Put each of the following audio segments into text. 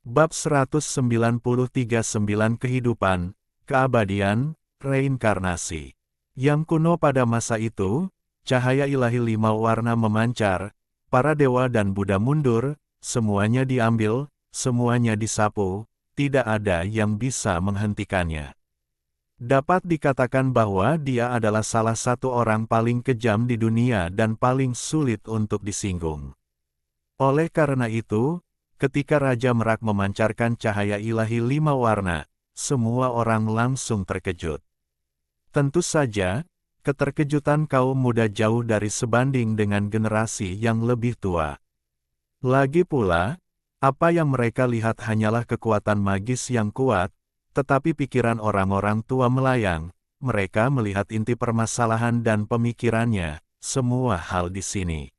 Bab 193-9 Kehidupan, Keabadian, Reinkarnasi. Yang kuno pada masa itu, cahaya ilahi 5 warna memancar, para dewa dan Buddha mundur, semuanya diambil, semuanya disapu, tidak ada yang bisa menghentikannya. Dapat dikatakan bahwa dia adalah salah satu orang paling kejam di dunia dan paling sulit untuk disinggung. Oleh karena itu, ketika Raja Merak memancarkan cahaya ilahi 5 warna, semua orang langsung terkejut. Tentu saja, keterkejutan kaum muda jauh dari sebanding dengan generasi yang lebih tua. Lagi pula, apa yang mereka lihat hanyalah kekuatan magis yang kuat, tetapi pikiran orang-orang tua melayang, mereka melihat inti permasalahan dan pemikirannya, semua hal di sini.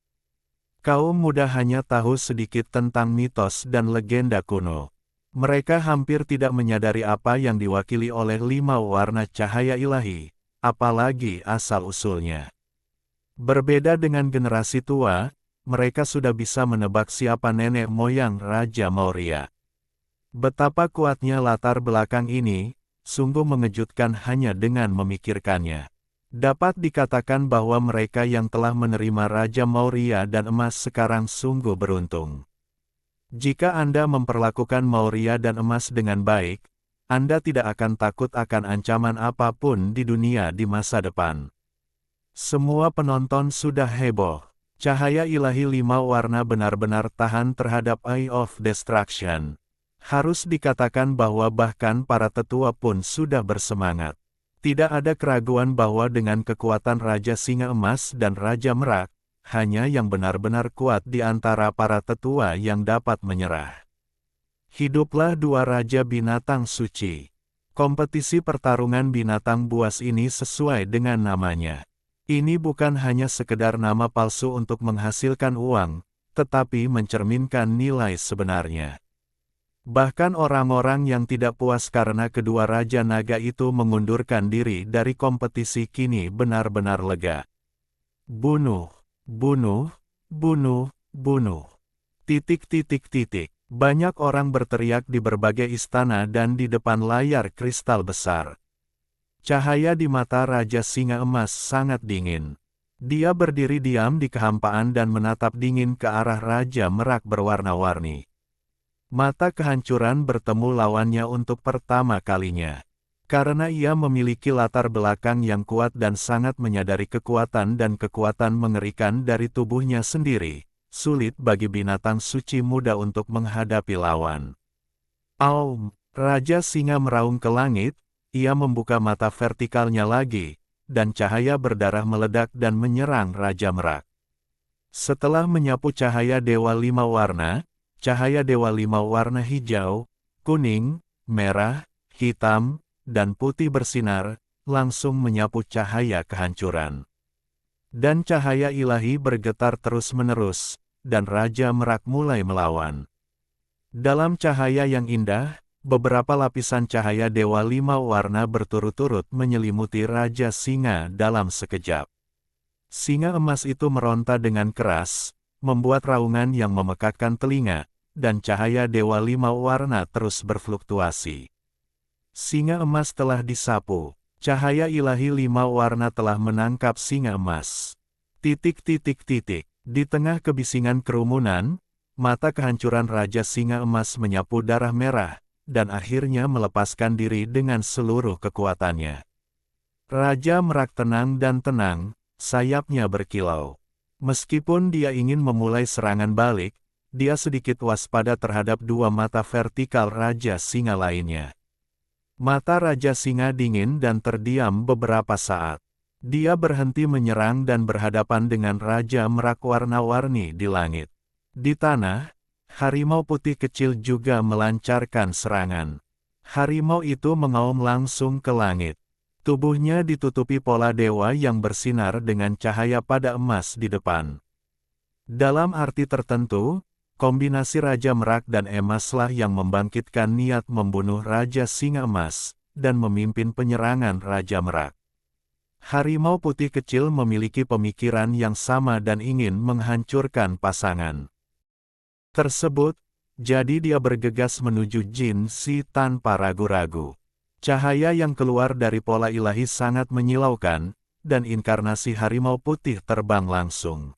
Kaum muda hanya tahu sedikit tentang mitos dan legenda kuno. Mereka hampir tidak menyadari apa yang diwakili oleh 5 warna cahaya ilahi, apalagi asal-usulnya. Berbeda dengan generasi tua, mereka sudah bisa menebak siapa nenek moyang Raja Maurya. Betapa kuatnya latar belakang ini, sungguh mengejutkan hanya dengan memikirkannya. Dapat dikatakan bahwa mereka yang telah menerima Raja Maurya dan emas sekarang sungguh beruntung. Jika Anda memperlakukan Maurya dan emas dengan baik, Anda tidak akan takut akan ancaman apapun di dunia di masa depan. Semua penonton sudah heboh. Cahaya ilahi 5 warna benar-benar tahan terhadap Eye of Destruction. Harus dikatakan bahwa bahkan para tetua pun sudah bersemangat. Tidak ada keraguan bahwa dengan kekuatan Raja Singa Emas dan Raja Merak, hanya yang benar-benar kuat di antara para tetua yang dapat menyerah. Hiduplah 2 Raja Binatang Suci. Kompetisi pertarungan binatang buas ini sesuai dengan namanya. Ini bukan hanya sekedar nama palsu untuk menghasilkan uang, tetapi mencerminkan nilai sebenarnya. Bahkan orang-orang yang tidak puas karena kedua Raja Naga itu mengundurkan diri dari kompetisi kini benar-benar lega. Bunuh, bunuh, bunuh, bunuh. Titik. Banyak orang berteriak di berbagai istana dan di depan layar kristal besar. Cahaya di mata Raja Singa Emas sangat dingin. Dia berdiri diam di kehampaan dan menatap dingin ke arah Raja Merak berwarna-warni. Mata kehancuran bertemu lawannya untuk pertama kalinya. Karena ia memiliki latar belakang yang kuat dan sangat menyadari kekuatan dan kekuatan mengerikan dari tubuhnya sendiri, sulit bagi binatang suci muda untuk menghadapi lawan. Aum! Raja Singa meraung ke langit, ia membuka mata vertikalnya lagi, dan cahaya berdarah meledak dan menyerang Raja Merak. Setelah menyapu cahaya Dewa 5 warna, cahaya Dewa 5 warna hijau, kuning, merah, hitam, dan putih bersinar, langsung menyapu cahaya kehancuran. Dan cahaya ilahi bergetar terus-menerus, dan Raja Merak mulai melawan. Dalam cahaya yang indah, beberapa lapisan cahaya Dewa 5 warna berturut-turut menyelimuti Raja Singa dalam sekejap. Singa emas itu meronta dengan keras, membuat raungan yang memekakkan telinga, dan cahaya Dewa 5 warna terus berfluktuasi. Singa emas telah disapu, cahaya ilahi 5 warna telah menangkap singa emas. Di tengah kebisingan kerumunan, mata kehancuran Raja Singa Emas menyapu darah merah, dan akhirnya melepaskan diri dengan seluruh kekuatannya. Raja Merak tenang dan tenang, sayapnya berkilau. Meskipun dia ingin memulai serangan balik, dia sedikit waspada terhadap 2 mata vertikal Raja Singa lainnya. Mata Raja Singa dingin dan terdiam beberapa saat. Dia berhenti menyerang dan berhadapan dengan Raja Merak warna-warni di langit. Di tanah, harimau putih kecil juga melancarkan serangan. Harimau itu mengaum langsung ke langit. Tubuhnya ditutupi pola dewa yang bersinar dengan cahaya pada emas di depan. Dalam arti tertentu, kombinasi Raja Merak dan emaslah yang membangkitkan niat membunuh Raja Singa Emas, dan memimpin penyerangan Raja Merak. Harimau putih kecil memiliki pemikiran yang sama dan ingin menghancurkan pasangan tersebut, Jadi dia bergegas menuju Jin Si tanpa ragu-ragu. Cahaya yang keluar dari pola ilahi sangat menyilaukan, dan inkarnasi harimau putih terbang langsung.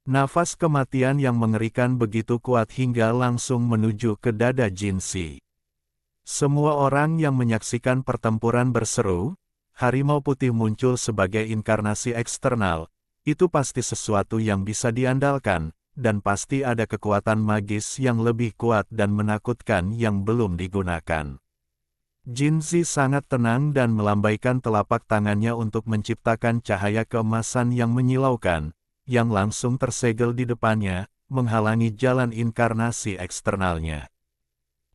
Nafas kematian yang mengerikan begitu kuat hingga langsung menuju ke dada Jin Si. Semua orang yang menyaksikan pertempuran berseru, harimau putih muncul sebagai inkarnasi eksternal, itu pasti sesuatu yang bisa diandalkan, dan pasti ada kekuatan magis yang lebih kuat dan menakutkan yang belum digunakan. Jin Si sangat tenang dan melambaikan telapak tangannya untuk menciptakan cahaya keemasan yang menyilaukan, yang langsung tersegel di depannya, menghalangi jalan inkarnasi eksternalnya.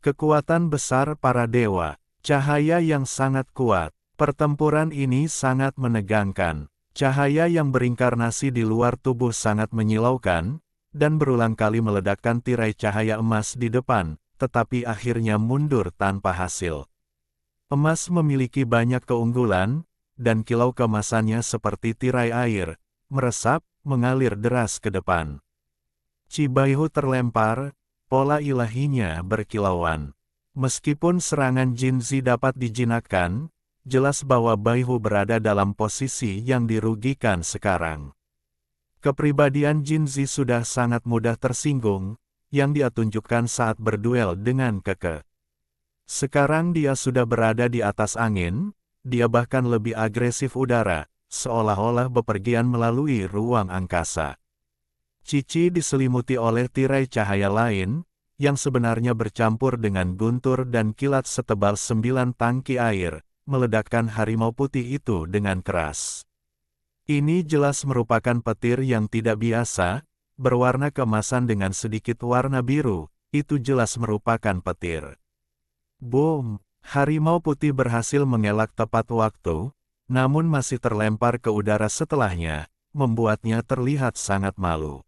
Kekuatan besar para dewa, cahaya yang sangat kuat. Pertempuran ini sangat menegangkan. Cahaya yang berinkarnasi di luar tubuh sangat menyilaukan, dan berulang kali meledakkan tirai cahaya emas di depan, tetapi akhirnya mundur tanpa hasil. Emas memiliki banyak keunggulan, dan kilau keemasannya seperti tirai air, meresap, mengalir deras ke depan. Cibaihu terlempar, pola ilahinya berkilauan. Meskipun serangan Jin Si dapat dijinakkan, jelas bahwa Baihu berada dalam posisi yang dirugikan sekarang. Kepribadian Jin Si sudah sangat mudah tersinggung, yang dia tunjukkan saat berduel dengan Keke. Sekarang dia sudah berada di atas angin, dia bahkan lebih agresif udara, seolah-olah bepergian melalui ruang angkasa. Cici diselimuti oleh tirai cahaya lain, yang sebenarnya bercampur dengan guntur dan kilat setebal 9 tangki air, meledakkan harimau putih itu dengan keras. Ini jelas merupakan petir yang tidak biasa, berwarna keemasan dengan sedikit warna biru, itu jelas merupakan petir. Boom! Harimau putih berhasil mengelak tepat waktu, namun masih terlempar ke udara setelahnya, membuatnya terlihat sangat malu.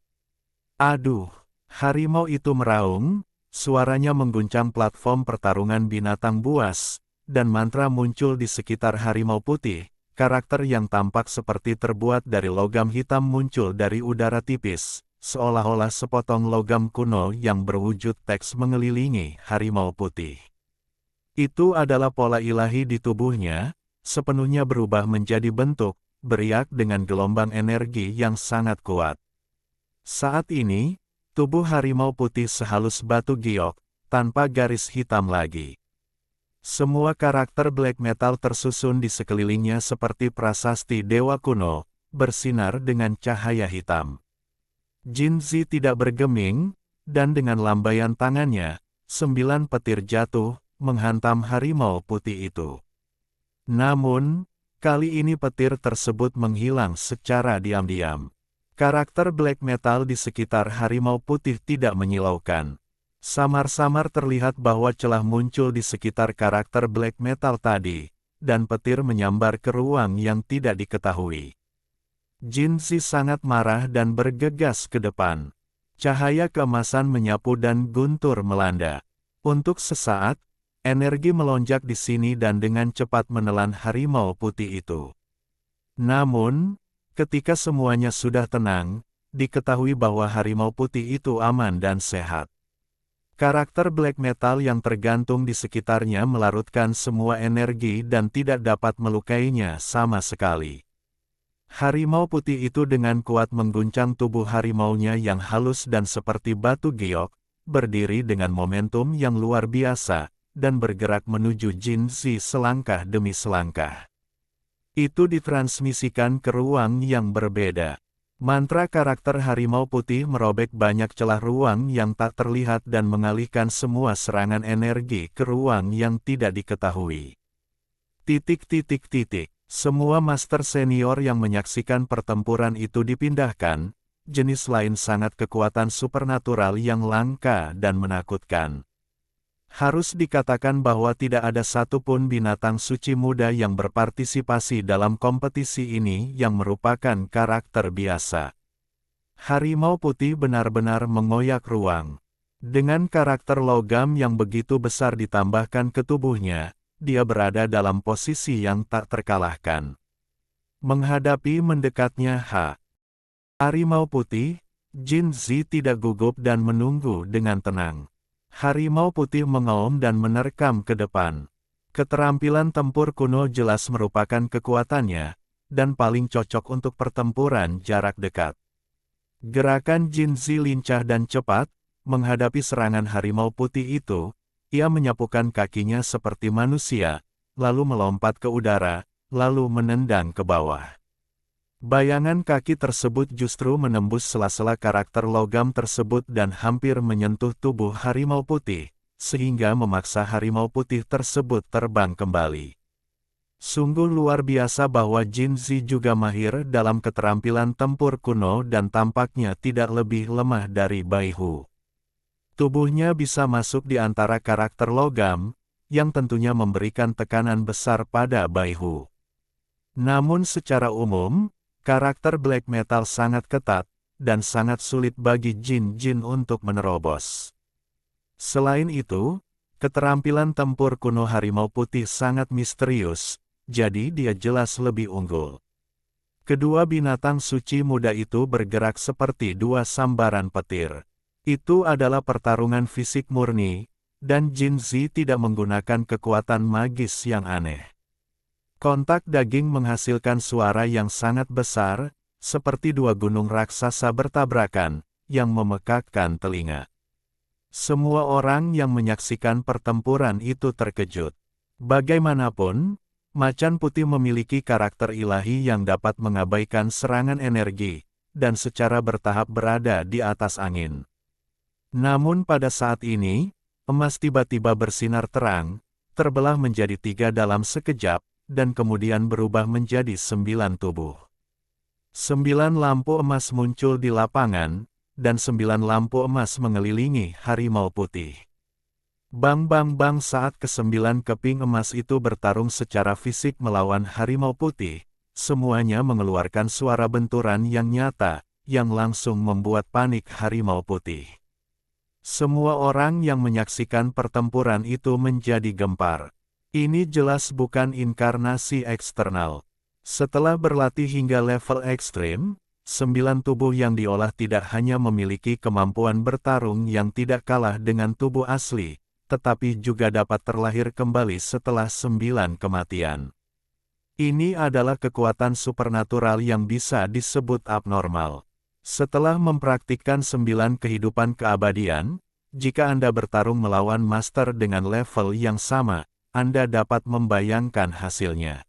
Aduh! Harimau itu meraung, suaranya mengguncang platform pertarungan binatang buas, dan mantra muncul di sekitar harimau putih, karakter yang tampak seperti terbuat dari logam hitam muncul dari udara tipis, seolah-olah sepotong logam kuno yang berwujud teks mengelilingi harimau putih. Itu adalah pola ilahi di tubuhnya, sepenuhnya berubah menjadi bentuk, beriak dengan gelombang energi yang sangat kuat. Saat ini, tubuh harimau putih sehalus batu giok, tanpa garis hitam lagi. Semua karakter black metal tersusun di sekelilingnya seperti prasasti dewa kuno, bersinar dengan cahaya hitam. Jin Si tidak bergeming, dan dengan lambaian tangannya, 9 petir jatuh, menghantam harimau putih itu. Namun, kali ini petir tersebut menghilang secara diam-diam. Karakter black metal di sekitar harimau putih tidak menyilaukan. Samar-samar terlihat bahwa celah muncul di sekitar karakter black metal tadi, dan petir menyambar ke ruang yang tidak diketahui. Jin Si sangat marah dan bergegas ke depan. Cahaya keemasan menyapu dan guntur melanda. Untuk sesaat, energi melonjak di sini dan dengan cepat menelan harimau putih itu. Namun, ketika semuanya sudah tenang, diketahui bahwa harimau putih itu aman dan sehat. Karakter black metal yang tergantung di sekitarnya melarutkan semua energi dan tidak dapat melukainya sama sekali. Harimau putih itu dengan kuat mengguncang tubuh harimaunya yang halus dan seperti batu giok, berdiri dengan momentum yang luar biasa, dan bergerak menuju Jin Si selangkah demi selangkah. Itu ditransmisikan ke ruang yang berbeda. Mantra karakter harimau putih merobek banyak celah ruang yang tak terlihat dan mengalihkan semua serangan energi ke ruang yang tidak diketahui. Semua master senior yang menyaksikan pertempuran itu dipindahkan, jenis lain sangat kekuatan supernatural yang langka dan menakutkan. Harus dikatakan bahwa tidak ada satupun binatang suci muda yang berpartisipasi dalam kompetisi ini yang merupakan karakter biasa. Harimau putih benar-benar mengoyak ruang. Dengan karakter logam yang begitu besar ditambahkan ke tubuhnya, dia berada dalam posisi yang tak terkalahkan. Menghadapi mendekatnya harimau putih, Jin Si tidak gugup dan menunggu dengan tenang. Harimau putih mengaum dan menerkam ke depan. Keterampilan tempur kuno jelas merupakan kekuatannya, dan paling cocok untuk pertempuran jarak dekat. Gerakan Jinzi lincah dan cepat, menghadapi serangan harimau putih itu, ia menyapukan kakinya seperti manusia, lalu melompat ke udara, lalu menendang ke bawah. Bayangan kaki tersebut justru menembus sela-sela karakter logam tersebut dan hampir menyentuh tubuh harimau putih, sehingga memaksa harimau putih tersebut terbang kembali. Sungguh luar biasa bahwa Jinzi juga mahir dalam keterampilan tempur kuno dan tampaknya tidak lebih lemah dari Baihu. Tubuhnya bisa masuk di antara karakter logam, yang tentunya memberikan tekanan besar pada Baihu. Namun secara umum, karakter black metal sangat ketat, dan sangat sulit bagi jin-jin untuk menerobos. Selain itu, keterampilan tempur kuno harimau putih sangat misterius, jadi dia jelas lebih unggul. Kedua binatang suci muda itu bergerak seperti dua sambaran petir. Itu adalah pertarungan fisik murni, dan Jinzi tidak menggunakan kekuatan magis yang aneh. Kontak daging menghasilkan suara yang sangat besar, seperti dua gunung raksasa bertabrakan, yang memekakkan telinga. Semua orang yang menyaksikan pertempuran itu terkejut. Bagaimanapun, macan putih memiliki karakter ilahi yang dapat mengabaikan serangan energi, dan secara bertahap berada di atas angin. Namun pada saat ini, emas tiba-tiba bersinar terang, terbelah menjadi 3 dalam sekejap, dan kemudian berubah menjadi 9 tubuh. 9 lampu emas muncul di lapangan, dan 9 lampu emas mengelilingi harimau putih. Bang bang bang saat ke-9 keping emas itu bertarung secara fisik melawan harimau putih, semuanya mengeluarkan suara benturan yang nyata, yang langsung membuat panik harimau putih. Semua orang yang menyaksikan pertempuran itu menjadi gempar. Ini jelas bukan inkarnasi eksternal. Setelah berlatih hingga level ekstrim, 9 tubuh yang diolah tidak hanya memiliki kemampuan bertarung yang tidak kalah dengan tubuh asli, tetapi juga dapat terlahir kembali setelah 9 kematian. Ini adalah kekuatan supernatural yang bisa disebut abnormal. Setelah mempraktikkan 9 kehidupan keabadian, jika Anda bertarung melawan master dengan level yang sama, Anda dapat membayangkan hasilnya.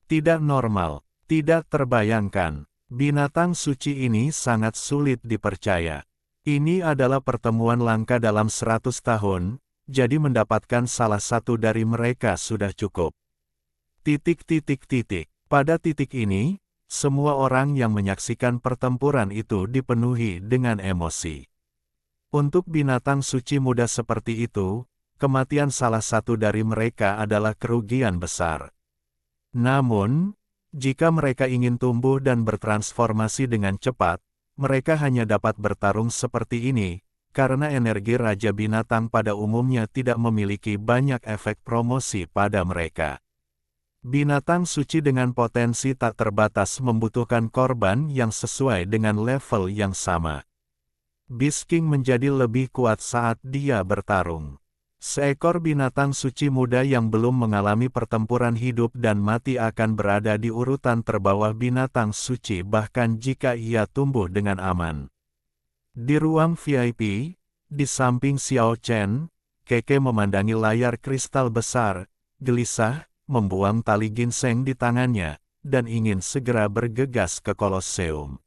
Tidak normal, tidak terbayangkan. Binatang suci ini sangat sulit dipercaya. Ini adalah pertemuan langka dalam 100 tahun, jadi mendapatkan salah satu dari mereka sudah cukup. Pada titik ini, semua orang yang menyaksikan pertempuran itu dipenuhi dengan emosi. Untuk binatang suci muda seperti itu, kematian salah satu dari mereka adalah kerugian besar. Namun, jika mereka ingin tumbuh dan bertransformasi dengan cepat, mereka hanya dapat bertarung seperti ini, karena energi Raja Binatang pada umumnya tidak memiliki banyak efek promosi pada mereka. Binatang suci dengan potensi tak terbatas membutuhkan korban yang sesuai dengan level yang sama. Beast King menjadi lebih kuat saat dia bertarung. Seekor binatang suci muda yang belum mengalami pertempuran hidup dan mati akan berada di urutan terbawah binatang suci bahkan jika ia tumbuh dengan aman. Di ruang VIP, di samping Xiao Chen, Keke memandangi layar kristal besar, gelisah, membuang tali ginseng di tangannya, dan ingin segera bergegas ke Kolosseum.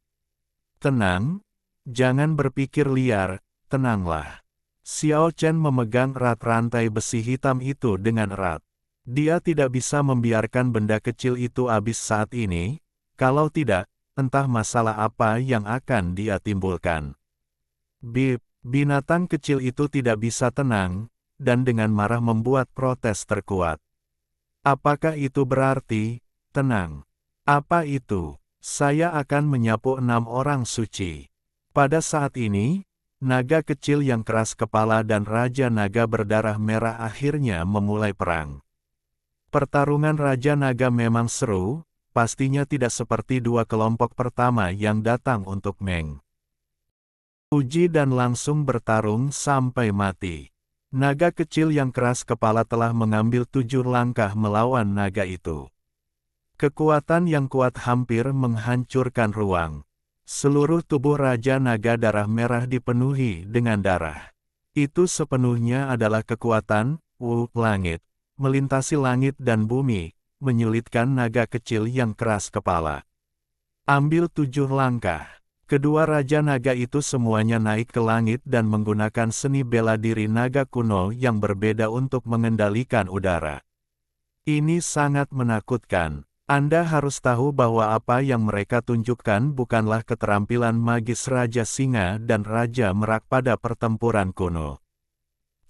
Tenang, jangan berpikir liar, tenanglah. Xiao Chen memegang erat rantai besi hitam itu dengan erat. Dia tidak bisa membiarkan benda kecil itu habis saat ini, kalau tidak, entah masalah apa yang akan dia timbulkan. Binatang kecil itu tidak bisa tenang, dan dengan marah membuat protes terkuat. Apakah itu berarti, tenang? Apa itu? Saya akan menyapu 6 orang suci. Pada saat ini, naga kecil yang keras kepala dan Raja Naga berdarah merah akhirnya memulai perang. Pertarungan Raja Naga memang seru, pastinya tidak seperti dua kelompok pertama yang datang untuk Meng. Uji dan langsung bertarung sampai mati. Naga kecil yang keras kepala telah mengambil 7 langkah melawan naga itu. Kekuatan yang kuat hampir menghancurkan ruang. Seluruh tubuh Raja Naga Darah Merah dipenuhi dengan darah. Itu sepenuhnya adalah kekuatan, langit. Melintasi langit dan bumi, menyulitkan naga kecil yang keras kepala. Ambil 7 langkah. Kedua Raja Naga itu semuanya naik ke langit dan menggunakan seni bela diri naga kuno yang berbeda untuk mengendalikan udara. Ini sangat menakutkan. Anda harus tahu bahwa apa yang mereka tunjukkan bukanlah keterampilan magis Raja Singa dan Raja Merak pada pertempuran kuno.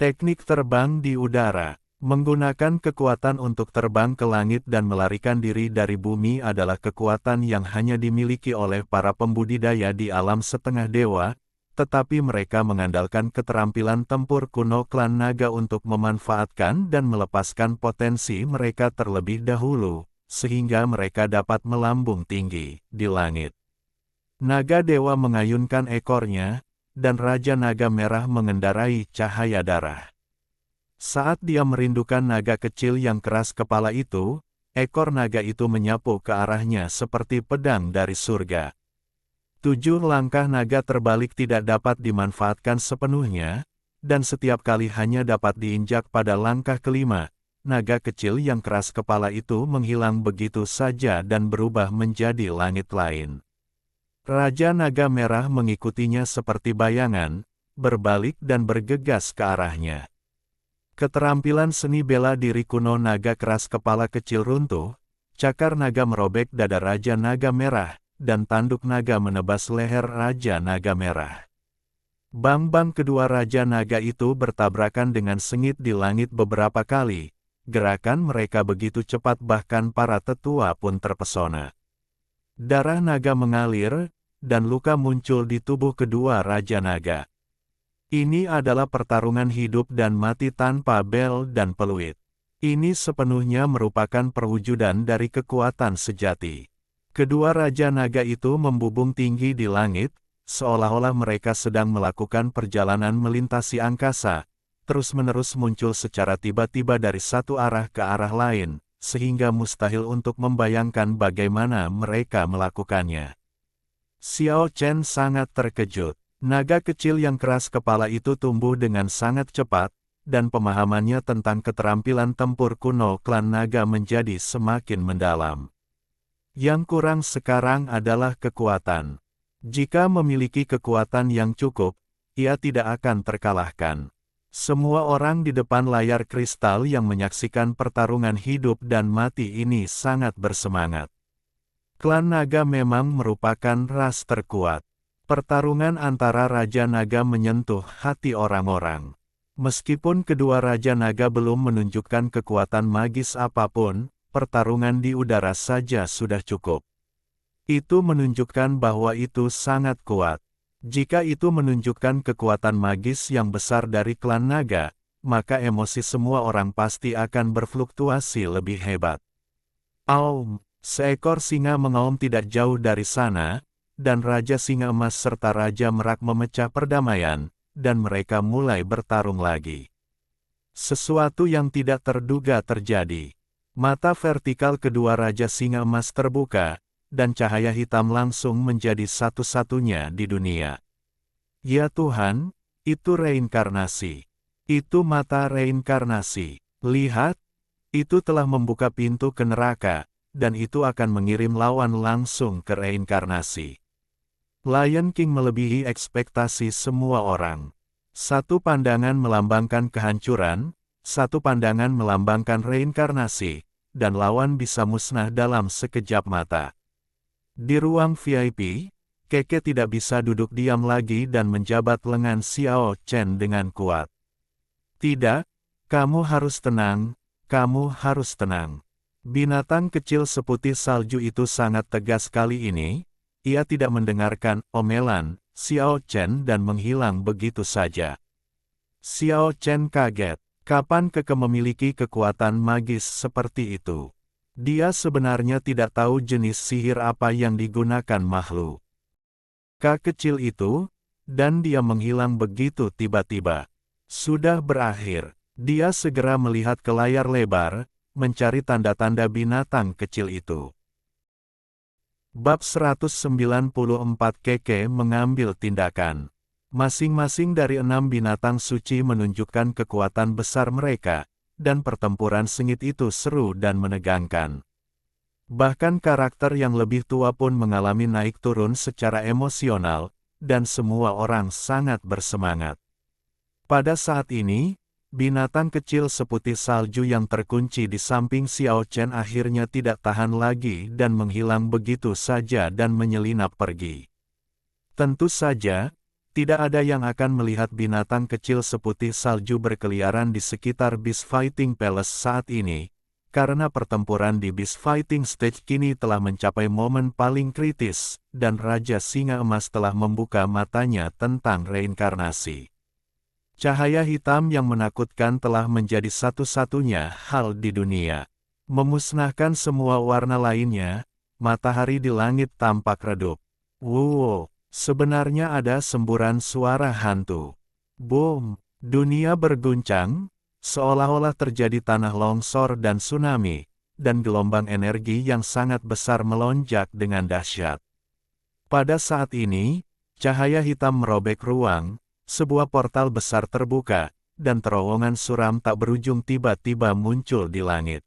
Teknik terbang di udara. Menggunakan kekuatan untuk terbang ke langit dan melarikan diri dari bumi adalah kekuatan yang hanya dimiliki oleh para pembudidaya di alam setengah dewa, tetapi mereka mengandalkan keterampilan tempur kuno klan naga untuk memanfaatkan dan melepaskan potensi mereka terlebih dahulu, sehingga mereka dapat melambung tinggi di langit. Naga dewa mengayunkan ekornya, dan Raja Naga Merah mengendarai cahaya darah. Saat dia merindukan naga kecil yang keras kepala itu, ekor naga itu menyapu ke arahnya seperti pedang dari surga. 7 langkah naga terbalik tidak dapat dimanfaatkan sepenuhnya, dan setiap kali hanya dapat diinjak pada langkah kelima, naga kecil yang keras kepala itu menghilang begitu saja dan berubah menjadi langit lain. Raja Naga Merah mengikutinya seperti bayangan, berbalik dan bergegas ke arahnya. Keterampilan seni bela diri kuno naga keras kepala kecil runtuh, cakar naga merobek dada Raja Naga Merah, dan tanduk naga menebas leher Raja Naga Merah. Bang-bang kedua Raja Naga itu bertabrakan dengan sengit di langit beberapa kali, gerakan mereka begitu cepat bahkan para tetua pun terpesona. Darah naga mengalir, dan luka muncul di tubuh kedua Raja Naga. Ini adalah pertarungan hidup dan mati tanpa bel dan peluit. Ini sepenuhnya merupakan perwujudan dari kekuatan sejati. Kedua Raja Naga itu membubung tinggi di langit, seolah-olah mereka sedang melakukan perjalanan melintasi angkasa, terus-menerus muncul secara tiba-tiba dari satu arah ke arah lain, sehingga mustahil untuk membayangkan bagaimana mereka melakukannya. Xiao Chen sangat terkejut. Naga kecil yang keras kepala itu tumbuh dengan sangat cepat, dan pemahamannya tentang keterampilan tempur kuno klan naga menjadi semakin mendalam. Yang kurang sekarang adalah kekuatan. Jika memiliki kekuatan yang cukup, ia tidak akan terkalahkan. Semua orang di depan layar kristal yang menyaksikan pertarungan hidup dan mati ini sangat bersemangat. Klan naga memang merupakan ras terkuat. Pertarungan antara Raja Naga menyentuh hati orang-orang. Meskipun kedua Raja Naga belum menunjukkan kekuatan magis apapun, pertarungan di udara saja sudah cukup. Itu menunjukkan bahwa itu sangat kuat. Jika itu menunjukkan kekuatan magis yang besar dari klan naga, maka emosi semua orang pasti akan berfluktuasi lebih hebat. Aum, seekor singa mengaum tidak jauh dari sana, dan Raja Singa Emas serta Raja Merak memecah perdamaian, dan mereka mulai bertarung lagi. Sesuatu yang tidak terduga terjadi. Mata vertikal kedua Raja Singa Emas terbuka, dan cahaya hitam langsung menjadi satu-satunya di dunia. Ya Tuhan, itu reinkarnasi. Itu mata reinkarnasi. Lihat, itu telah membuka pintu ke neraka, dan itu akan mengirim lawan langsung ke reinkarnasi. Lion King melebihi ekspektasi semua orang. Satu pandangan melambangkan kehancuran, satu pandangan melambangkan reinkarnasi, dan lawan bisa musnah dalam sekejap mata. Di ruang VIP, Keke tidak bisa duduk diam lagi dan menjabat lengan Xiao Chen dengan kuat. Tidak, kamu harus tenang, kamu harus tenang. Binatang kecil seputih salju itu sangat tegas kali ini. Ia tidak mendengarkan omelan Xiao Chen dan menghilang begitu saja. Xiao Chen kaget. Kapan Keke memiliki kekuatan magis seperti itu? Dia sebenarnya tidak tahu jenis sihir apa yang digunakan makhluk kecil itu, dan dia menghilang begitu tiba-tiba. Sudah berakhir. Dia segera melihat ke layar lebar, mencari tanda-tanda binatang kecil itu. Bab 194 Keke mengambil tindakan. Masing-masing dari 6 binatang suci menunjukkan kekuatan besar mereka, dan pertempuran sengit itu seru dan menegangkan. Bahkan karakter yang lebih tua pun mengalami naik turun secara emosional, dan semua orang sangat bersemangat. Pada saat ini, binatang kecil seputih salju yang terkunci di samping Xiao Chen akhirnya tidak tahan lagi dan menghilang begitu saja dan menyelinap pergi. Tentu saja, tidak ada yang akan melihat binatang kecil seputih salju berkeliaran di sekitar Beast Fighting Palace saat ini, karena pertempuran di Beast Fighting Stage kini telah mencapai momen paling kritis, dan Raja Singa Emas telah membuka matanya tentang reinkarnasi. Cahaya hitam yang menakutkan telah menjadi satu-satunya hal di dunia. Memusnahkan semua warna lainnya, matahari di langit tampak redup. Wow, sebenarnya ada semburan suara hantu. Boom, dunia berguncang, seolah-olah terjadi tanah longsor dan tsunami, dan gelombang energi yang sangat besar melonjak dengan dahsyat. Pada saat ini, cahaya hitam merobek ruang, sebuah portal besar terbuka, dan terowongan suram tak berujung tiba-tiba muncul di langit.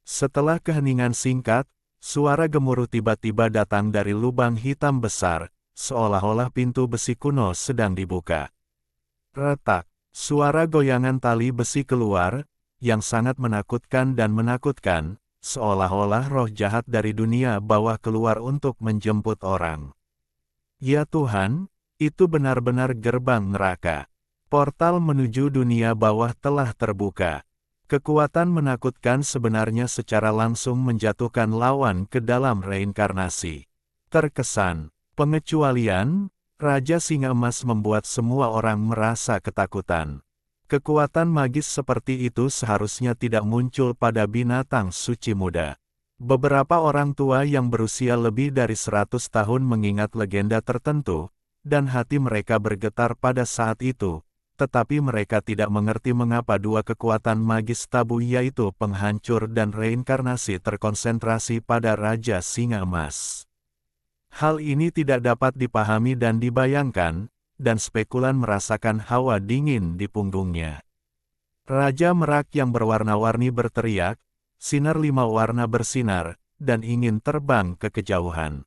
Setelah keheningan singkat, suara gemuruh tiba-tiba datang dari lubang hitam besar, seolah-olah pintu besi kuno sedang dibuka. Retak, suara goyangan tali besi keluar, yang sangat menakutkan dan menakutkan, seolah-olah roh jahat dari dunia bawah keluar untuk menjemput orang. Ya Tuhan, itu benar-benar gerbang neraka. Portal menuju dunia bawah telah terbuka. Kekuatan menakutkan sebenarnya secara langsung menjatuhkan lawan ke dalam reinkarnasi. Terkesan, pengecualian, Raja Singa Emas membuat semua orang merasa ketakutan. Kekuatan magis seperti itu seharusnya tidak muncul pada binatang suci muda. Beberapa orang tua yang berusia lebih dari 100 tahun mengingat legenda tertentu, dan hati mereka bergetar pada saat itu, tetapi mereka tidak mengerti mengapa dua kekuatan magis tabu yaitu penghancur dan reinkarnasi terkonsentrasi pada Raja Singa Emas. Hal ini tidak dapat dipahami dan dibayangkan, dan spekulan merasakan hawa dingin di punggungnya. Raja Merak yang berwarna-warni berteriak, sinar 5 warna bersinar, dan ingin terbang ke kejauhan.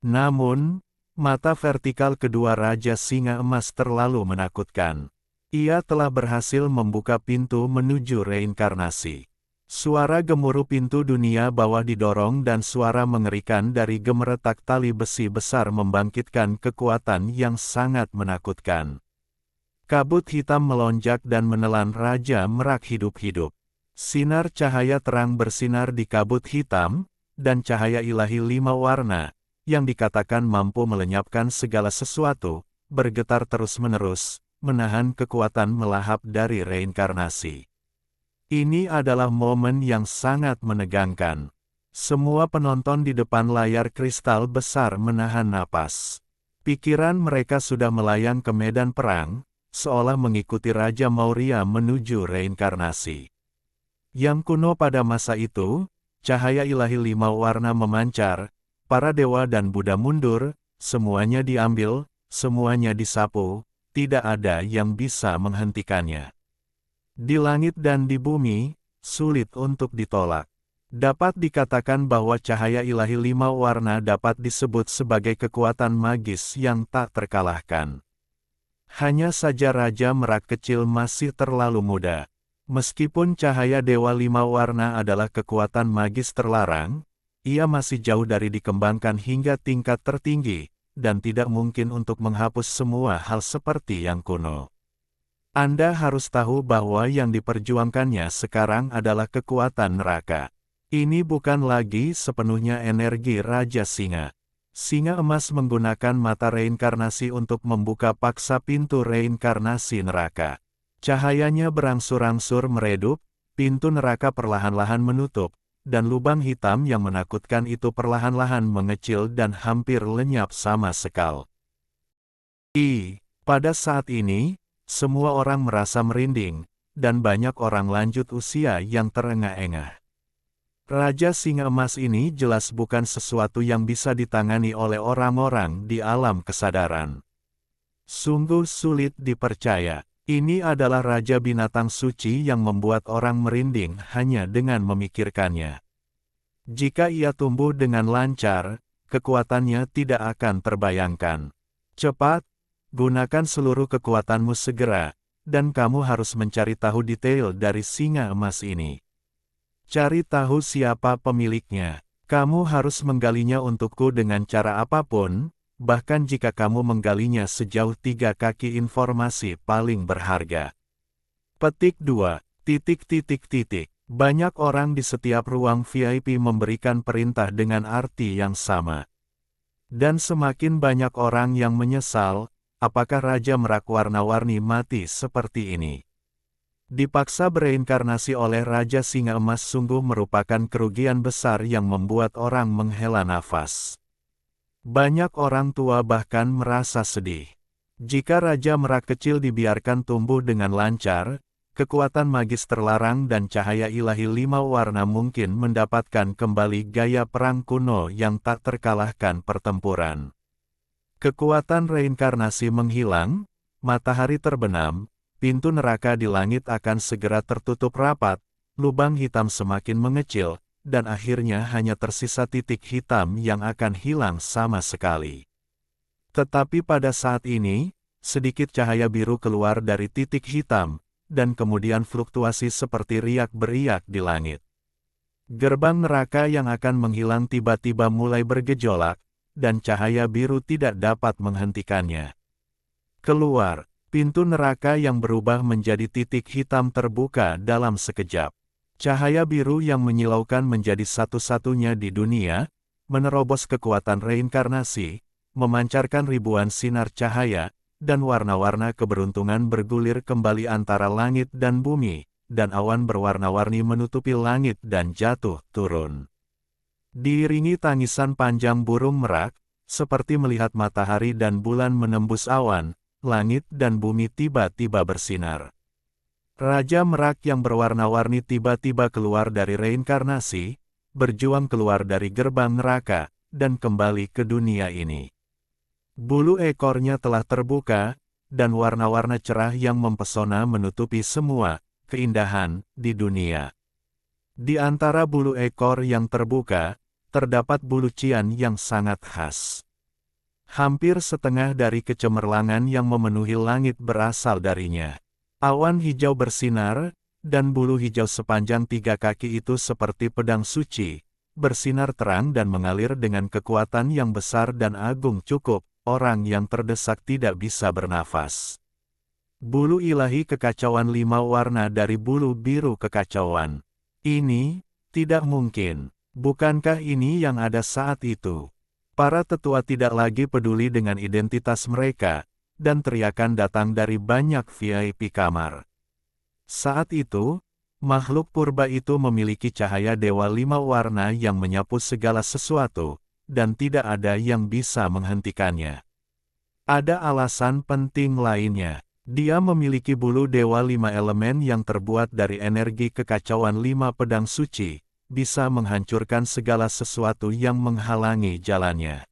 Namun, mata vertikal kedua Raja Singa Emas terlalu menakutkan. Ia telah berhasil membuka pintu menuju reinkarnasi. Suara gemuruh pintu dunia bawah didorong dan suara mengerikan dari gemeretak tali besi besar membangkitkan kekuatan yang sangat menakutkan. Kabut hitam melonjak dan menelan Raja Merak hidup-hidup. Sinar cahaya terang bersinar di kabut hitam, dan cahaya ilahi 5 warna, yang dikatakan mampu melenyapkan segala sesuatu, bergetar terus-menerus, menahan kekuatan melahap dari reinkarnasi. Ini adalah momen yang sangat menegangkan. Semua penonton di depan layar kristal besar menahan napas. Pikiran mereka sudah melayang ke medan perang, seolah mengikuti Raja Maurya menuju reinkarnasi. Yang kuno pada masa itu, cahaya ilahi 5 warna memancar, para dewa dan Buddha mundur, semuanya diambil, semuanya disapu, tidak ada yang bisa menghentikannya. Di langit dan di bumi, sulit untuk ditolak. Dapat dikatakan bahwa cahaya ilahi 5 warna dapat disebut sebagai kekuatan magis yang tak terkalahkan. Hanya saja Raja Merak kecil masih terlalu muda. Meskipun cahaya Dewa 5 warna adalah kekuatan magis terlarang, ia masih jauh dari dikembangkan hingga tingkat tertinggi, dan tidak mungkin untuk menghapus semua hal seperti yang kuno. Anda harus tahu bahwa yang diperjuangkannya sekarang adalah kekuatan neraka. Ini bukan lagi sepenuhnya energi Raja Singa. Singa Emas menggunakan mata reinkarnasi untuk membuka paksa pintu reinkarnasi neraka. Cahayanya berangsur-angsur meredup, pintu neraka perlahan-lahan menutup, dan lubang hitam yang menakutkan itu perlahan-lahan mengecil dan hampir lenyap sama sekali. Pada saat ini, semua orang merasa merinding, dan banyak orang lanjut usia yang terengah-engah. Raja Singa Emas ini jelas bukan sesuatu yang bisa ditangani oleh orang-orang di alam kesadaran. Sungguh sulit dipercaya. Ini adalah Raja Binatang Suci yang membuat orang merinding hanya dengan memikirkannya. Jika ia tumbuh dengan lancar, kekuatannya tidak akan terbayangkan. Cepat, gunakan seluruh kekuatanmu segera, dan kamu harus mencari tahu detail dari singa emas ini. Cari tahu siapa pemiliknya. Kamu harus menggalinya untukku dengan cara apapun, bahkan jika kamu menggalinya sejauh 3 kaki informasi paling berharga. Petik 2. Banyak orang di setiap ruang VIP memberikan perintah dengan arti yang sama. Dan semakin banyak orang yang menyesal, apakah Raja Merak warna-warni mati seperti ini. Dipaksa bereinkarnasi oleh Raja Singa Emas sungguh merupakan kerugian besar yang membuat orang menghela nafas. Banyak orang tua bahkan merasa sedih. Jika Raja Merak kecil dibiarkan tumbuh dengan lancar, kekuatan magis terlarang dan cahaya ilahi 5 warna mungkin mendapatkan kembali gaya perang kuno yang tak terkalahkan pertempuran. Kekuatan reinkarnasi menghilang, matahari terbenam, pintu neraka di langit akan segera tertutup rapat, lubang hitam semakin mengecil, dan akhirnya hanya tersisa titik hitam yang akan hilang sama sekali. Tetapi pada saat ini, sedikit cahaya biru keluar dari titik hitam, dan kemudian fluktuasi seperti riak beriak di langit. Gerbang neraka yang akan menghilang tiba-tiba mulai bergejolak, dan cahaya biru tidak dapat menghentikannya. Keluar, pintu neraka yang berubah menjadi titik hitam terbuka dalam sekejap. Cahaya biru yang menyilaukan menjadi satu-satunya di dunia, menerobos kekuatan reinkarnasi, memancarkan ribuan sinar cahaya, dan warna-warna keberuntungan bergulir kembali antara langit dan bumi, dan awan berwarna-warni menutupi langit dan jatuh turun. Diiringi tangisan panjang burung merak, seperti melihat matahari dan bulan menembus awan, langit dan bumi tiba-tiba bersinar. Raja Merak yang berwarna-warni tiba-tiba keluar dari reinkarnasi, berjuang keluar dari gerbang neraka, dan kembali ke dunia ini. Bulu ekornya telah terbuka, dan warna-warna cerah yang mempesona menutupi semua keindahan di dunia. Di antara bulu ekor yang terbuka, terdapat bulu cian yang sangat khas. Hampir setengah dari kecemerlangan yang memenuhi langit berasal darinya. Awan hijau bersinar, dan bulu hijau sepanjang 3 kaki itu seperti pedang suci, bersinar terang dan mengalir dengan kekuatan yang besar dan agung cukup. Orang yang terdesak tidak bisa bernafas. Bulu ilahi kekacauan 5 warna dari bulu biru kekacauan. Ini, tidak mungkin. Bukankah ini yang ada saat itu? Para tetua tidak lagi peduli dengan identitas mereka, dan teriakan datang dari banyak VIP kamar. Saat itu, makhluk purba itu memiliki cahaya dewa 5 warna yang menyapu segala sesuatu, dan tidak ada yang bisa menghentikannya. Ada alasan penting lainnya. Dia memiliki bulu dewa 5 elemen yang terbuat dari energi kekacauan 5 pedang suci, bisa menghancurkan segala sesuatu yang menghalangi jalannya.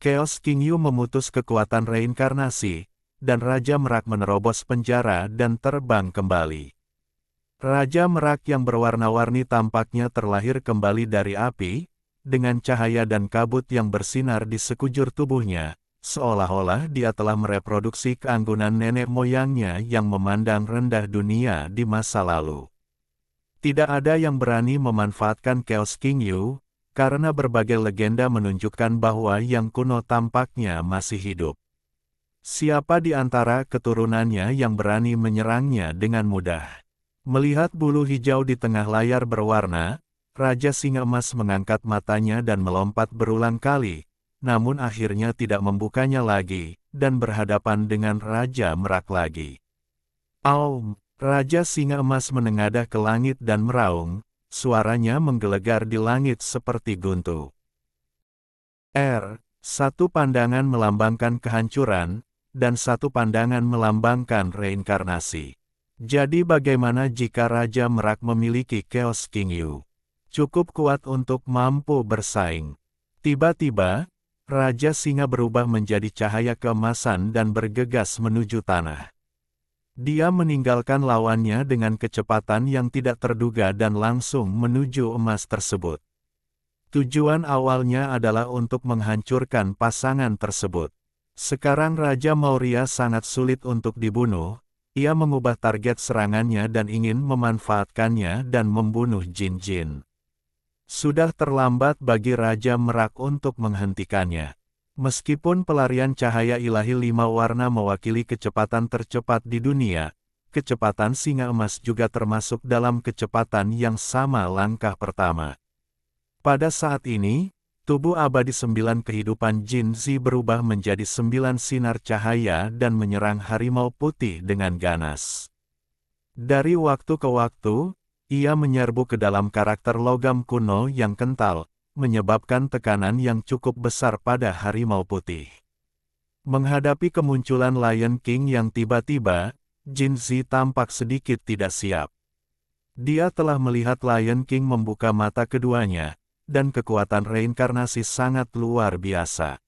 Chaos King Yu memutus kekuatan reinkarnasi, dan Raja Merak menerobos penjara dan terbang kembali. Raja Merak yang berwarna-warni tampaknya terlahir kembali dari api, dengan cahaya dan kabut yang bersinar di sekujur tubuhnya, seolah-olah dia telah mereproduksi keanggunan nenek moyangnya yang memandang rendah dunia di masa lalu. Tidak ada yang berani memanfaatkan Chaos King Yu, karena berbagai legenda menunjukkan bahwa yang kuno tampaknya masih hidup. Siapa di antara keturunannya yang berani menyerangnya dengan mudah? Melihat bulu hijau di tengah layar berwarna, Raja Singa Emas mengangkat matanya dan melompat berulang kali, namun akhirnya tidak membukanya lagi, dan berhadapan dengan Raja Merak lagi. Aum! Raja Singa Emas menengadah ke langit dan meraung, suaranya menggelegar di langit seperti guntu. Satu pandangan melambangkan kehancuran, dan satu pandangan melambangkan reinkarnasi. Jadi bagaimana jika Raja Merak memiliki Chaos King Yu? Cukup kuat untuk mampu bersaing. Tiba-tiba, Raja Singa berubah menjadi cahaya keemasan dan bergegas menuju tanah. Dia meninggalkan lawannya dengan kecepatan yang tidak terduga dan langsung menuju emas tersebut. Tujuan awalnya adalah untuk menghancurkan pasangan tersebut. Sekarang Raja Maurya sangat sulit untuk dibunuh, ia mengubah target serangannya dan ingin memanfaatkannya dan membunuh jin-jin. Sudah terlambat bagi Raja Merak untuk menghentikannya. Meskipun pelarian cahaya ilahi 5 warna mewakili kecepatan tercepat di dunia, kecepatan singa emas juga termasuk dalam kecepatan yang sama langkah pertama. Pada saat ini, tubuh abadi 9 kehidupan Jin Zi berubah menjadi 9 sinar cahaya dan menyerang harimau putih dengan ganas. Dari waktu ke waktu, ia menyerbu ke dalam karakter logam kuno yang kental, menyebabkan tekanan yang cukup besar pada harimau putih. Menghadapi kemunculan Lion King yang tiba-tiba, Jin Zi tampak sedikit tidak siap. Dia telah melihat Lion King membuka mata keduanya, dan kekuatan reinkarnasi sangat luar biasa.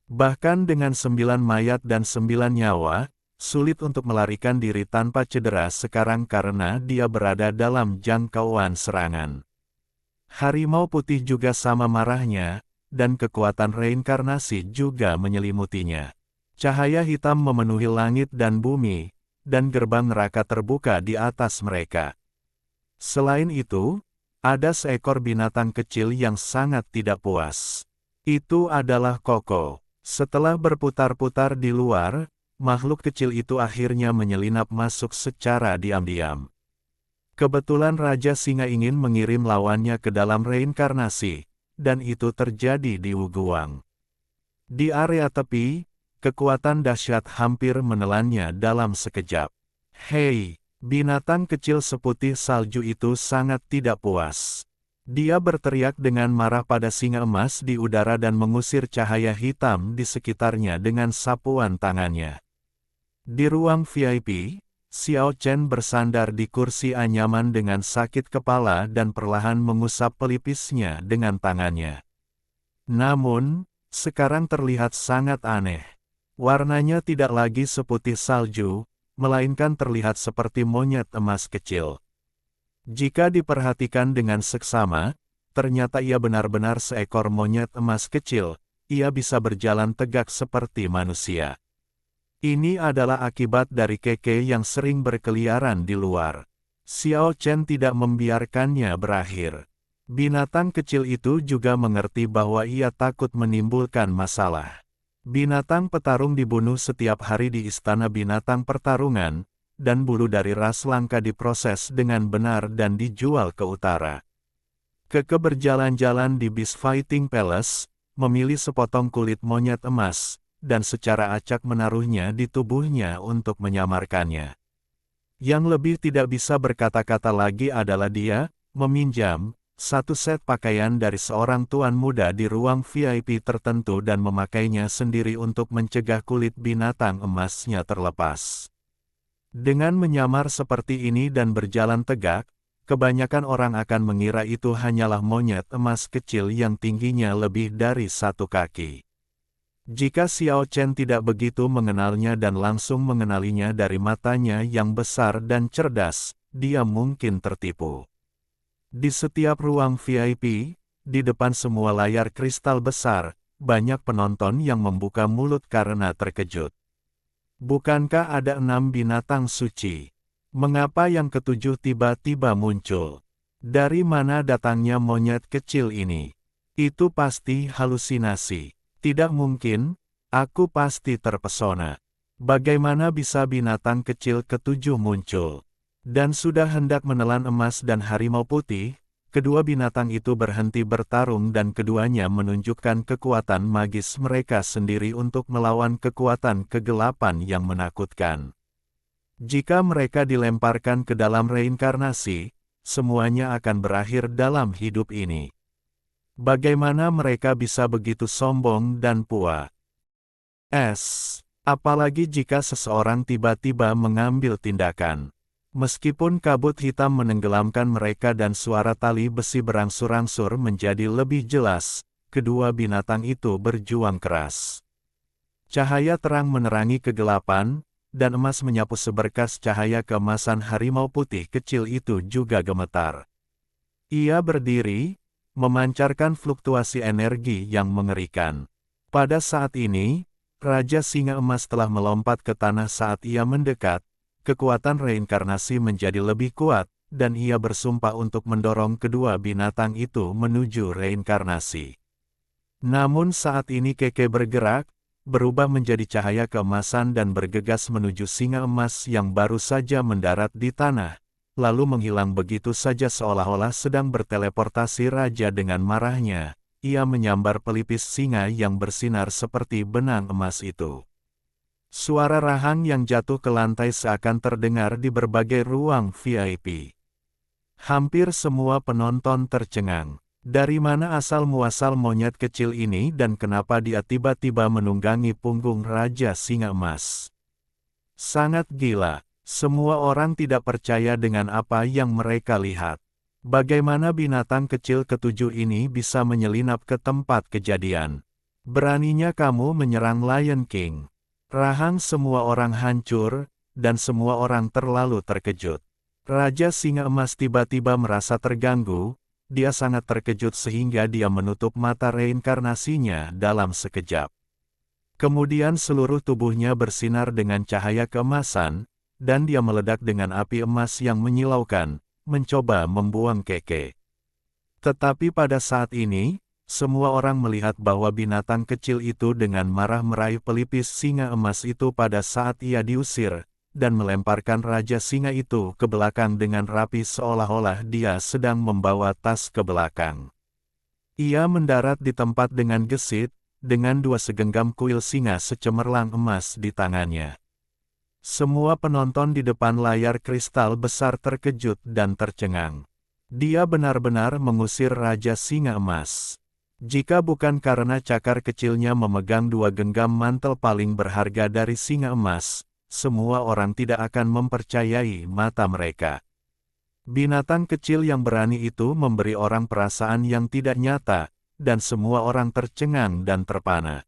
Bahkan dengan 9 mayat dan 9 nyawa, sulit untuk melarikan diri tanpa cedera sekarang karena dia berada dalam jangkauan serangan. Harimau putih juga sama marahnya, dan kekuatan reinkarnasi juga menyelimutinya. Cahaya hitam memenuhi langit dan bumi, dan gerbang neraka terbuka di atas mereka. Selain itu, ada seekor binatang kecil yang sangat tidak puas. Itu adalah Koko. Setelah berputar-putar di luar, makhluk kecil itu akhirnya menyelinap masuk secara diam-diam. Kebetulan Raja Singa ingin mengirim lawannya ke dalam reinkarnasi, dan itu terjadi di Wuguang. Di area tepi, kekuatan dahsyat hampir menelannya dalam sekejap. Hei! Binatang kecil seputih salju itu sangat tidak puas. Dia berteriak dengan marah pada singa emas di udara dan mengusir cahaya hitam di sekitarnya dengan sapuan tangannya. Di ruang VIP, Xiao Chen bersandar di kursi anyaman dengan sakit kepala dan perlahan mengusap pelipisnya dengan tangannya. Namun, sekarang terlihat sangat aneh. Warnanya tidak lagi seputih salju, melainkan terlihat seperti monyet emas kecil. Jika diperhatikan dengan seksama, ternyata ia benar-benar seekor monyet emas kecil, ia bisa berjalan tegak seperti manusia. Ini adalah akibat dari Keke yang sering berkeliaran di luar. Xiao Chen tidak membiarkannya berakhir. Binatang kecil itu juga mengerti bahwa ia takut menimbulkan masalah. Binatang petarung dibunuh setiap hari di Istana Binatang Pertarungan, dan bulu dari ras langka diproses dengan benar dan dijual ke utara. Keke berjalan-jalan di Beast Fighting Palace, memilih sepotong kulit monyet emas, dan secara acak menaruhnya di tubuhnya untuk menyamarkannya. Yang lebih tidak bisa berkata-kata lagi adalah dia meminjam satu set pakaian dari seorang tuan muda di ruang VIP tertentu dan memakainya sendiri untuk mencegah kulit binatang emasnya terlepas. Dengan menyamar seperti ini dan berjalan tegak, kebanyakan orang akan mengira itu hanyalah monyet emas kecil yang tingginya lebih dari 1 kaki. Jika Xiao Chen tidak begitu mengenalnya dan langsung mengenalinya dari matanya yang besar dan cerdas, dia mungkin tertipu. Di setiap ruang VIP, di depan semua layar kristal besar, banyak penonton yang membuka mulut karena terkejut. Bukankah ada 6 binatang suci? Mengapa yang ketujuh tiba-tiba muncul? Dari mana datangnya monyet kecil ini? Itu pasti halusinasi. Tidak mungkin, aku pasti terpesona. Bagaimana bisa binatang kecil ketujuh muncul? Dan sudah hendak menelan emas dan harimau putih, kedua binatang itu berhenti bertarung dan keduanya menunjukkan kekuatan magis mereka sendiri untuk melawan kekuatan kegelapan yang menakutkan. Jika mereka dilemparkan ke dalam reinkarnasi, semuanya akan berakhir dalam hidup ini. Bagaimana mereka bisa begitu sombong dan puas? Apalagi jika seseorang tiba-tiba mengambil tindakan. Meskipun kabut hitam menenggelamkan mereka dan suara tali besi berangsur-angsur menjadi lebih jelas, kedua binatang itu berjuang keras. Cahaya terang menerangi kegelapan, dan emas menyapu seberkas cahaya keemasan. Harimau putih kecil itu juga gemetar. Ia berdiri, memancarkan fluktuasi energi yang mengerikan. Pada saat ini, Raja Singa Emas telah melompat ke tanah saat ia mendekat. Kekuatan reinkarnasi menjadi lebih kuat, dan ia bersumpah untuk mendorong kedua binatang itu menuju reinkarnasi. Namun saat ini Keke bergerak, berubah menjadi cahaya keemasan dan bergegas menuju singa emas yang baru saja mendarat di tanah, lalu menghilang begitu saja seolah-olah sedang berteleportasi. Raja dengan marahnya, ia menyambar pelipis singa yang bersinar seperti benang emas itu. Suara rahang yang jatuh ke lantai seakan terdengar di berbagai ruang VIP. Hampir semua penonton tercengang. Dari mana asal-muasal monyet kecil ini dan kenapa dia tiba-tiba menunggangi punggung Raja Singa Emas? Sangat gila. Semua orang tidak percaya dengan apa yang mereka lihat. Bagaimana binatang kecil ketujuh ini bisa menyelinap ke tempat kejadian? Beraninya kamu menyerang Lion King. Rahang semua orang hancur, dan semua orang terlalu terkejut. Raja Singa Emas tiba-tiba merasa terganggu, dia sangat terkejut sehingga dia menutup mata reinkarnasinya dalam sekejap. Kemudian seluruh tubuhnya bersinar dengan cahaya keemasan, dan dia meledak dengan api emas yang menyilaukan, mencoba membuang Keke. Tetapi pada saat ini, semua orang melihat bahwa binatang kecil itu dengan marah meraih pelipis singa emas itu pada saat ia diusir, dan melemparkan Raja Singa itu ke belakang dengan rapi seolah-olah dia sedang membawa tas ke belakang. Ia mendarat di tempat dengan gesit, dengan dua segenggam kuil singa secemerlang emas di tangannya. Semua penonton di depan layar kristal besar terkejut dan tercengang. Dia benar-benar mengusir Raja Singa Emas. Jika bukan karena cakar kecilnya memegang dua genggam mantel paling berharga dari singa emas, semua orang tidak akan mempercayai mata mereka. Binatang kecil yang berani itu memberi orang perasaan yang tidak nyata, dan semua orang tercengang dan terpana.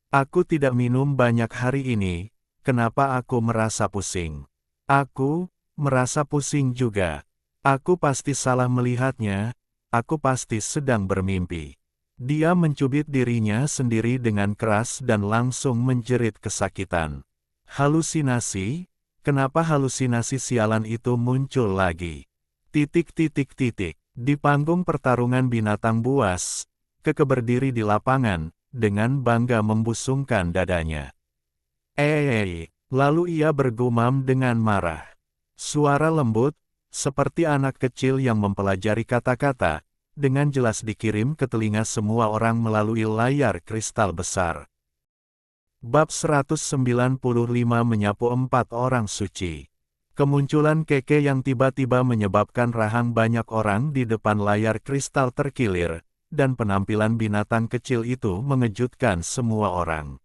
Aku tidak minum banyak hari ini, kenapa aku merasa pusing? Aku merasa pusing juga. Aku pasti salah melihatnya, aku pasti sedang bermimpi. Dia mencubit dirinya sendiri dengan keras dan langsung menjerit kesakitan. Halusinasi? Kenapa halusinasi sialan itu muncul lagi? Di panggung pertarungan binatang buas, Keke berdiri di lapangan, dengan bangga membusungkan dadanya. Lalu ia bergumam dengan marah. Suara lembut, seperti anak kecil yang mempelajari kata-kata, dengan jelas dikirim ke telinga semua orang melalui layar kristal besar. Bab 195 menyapu 4 orang suci. Kemunculan Keke yang tiba-tiba menyebabkan rahang banyak orang di depan layar kristal terkilir, dan penampilan binatang kecil itu mengejutkan semua orang.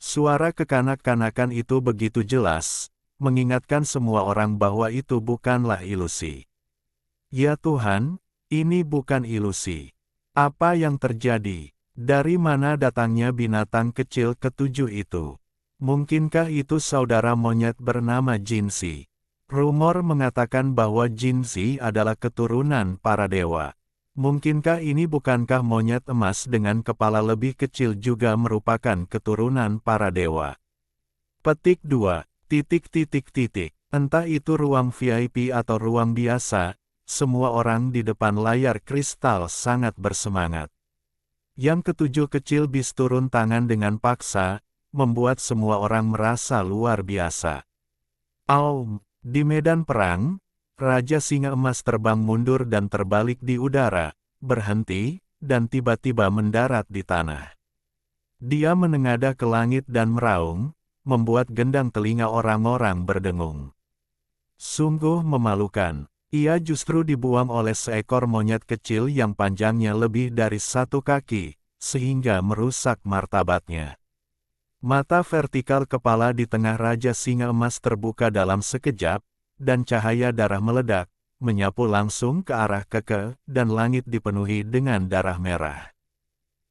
Suara kekanak-kanakan itu begitu jelas, mengingatkan semua orang bahwa itu bukanlah ilusi. Ya Tuhan, ini bukan ilusi. Apa yang terjadi? Dari mana datangnya binatang kecil ketujuh itu? Mungkinkah itu saudara monyet bernama Jinsi? Rumor mengatakan bahwa Jinsi adalah keturunan para dewa. Mungkinkah ini bukankah monyet emas dengan kepala lebih kecil juga merupakan keturunan para dewa? Petik 2. Entah itu ruang VIP atau ruang biasa, semua orang di depan layar kristal sangat bersemangat. Yang ketujuh kecil bis turun tangan dengan paksa, membuat semua orang merasa luar biasa. Di medan perang, Raja Singa Emas terbang mundur dan terbalik di udara, berhenti, dan tiba-tiba mendarat di tanah. Dia menengadah ke langit dan meraung, membuat gendang telinga orang-orang berdengung. Sungguh memalukan. Ia justru dibuang oleh seekor monyet kecil yang panjangnya lebih dari 1 kaki, sehingga merusak martabatnya. Mata vertikal kepala di tengah Raja Singa Emas terbuka dalam sekejap, dan cahaya darah meledak, menyapu langsung ke arah Keke, dan langit dipenuhi dengan darah merah.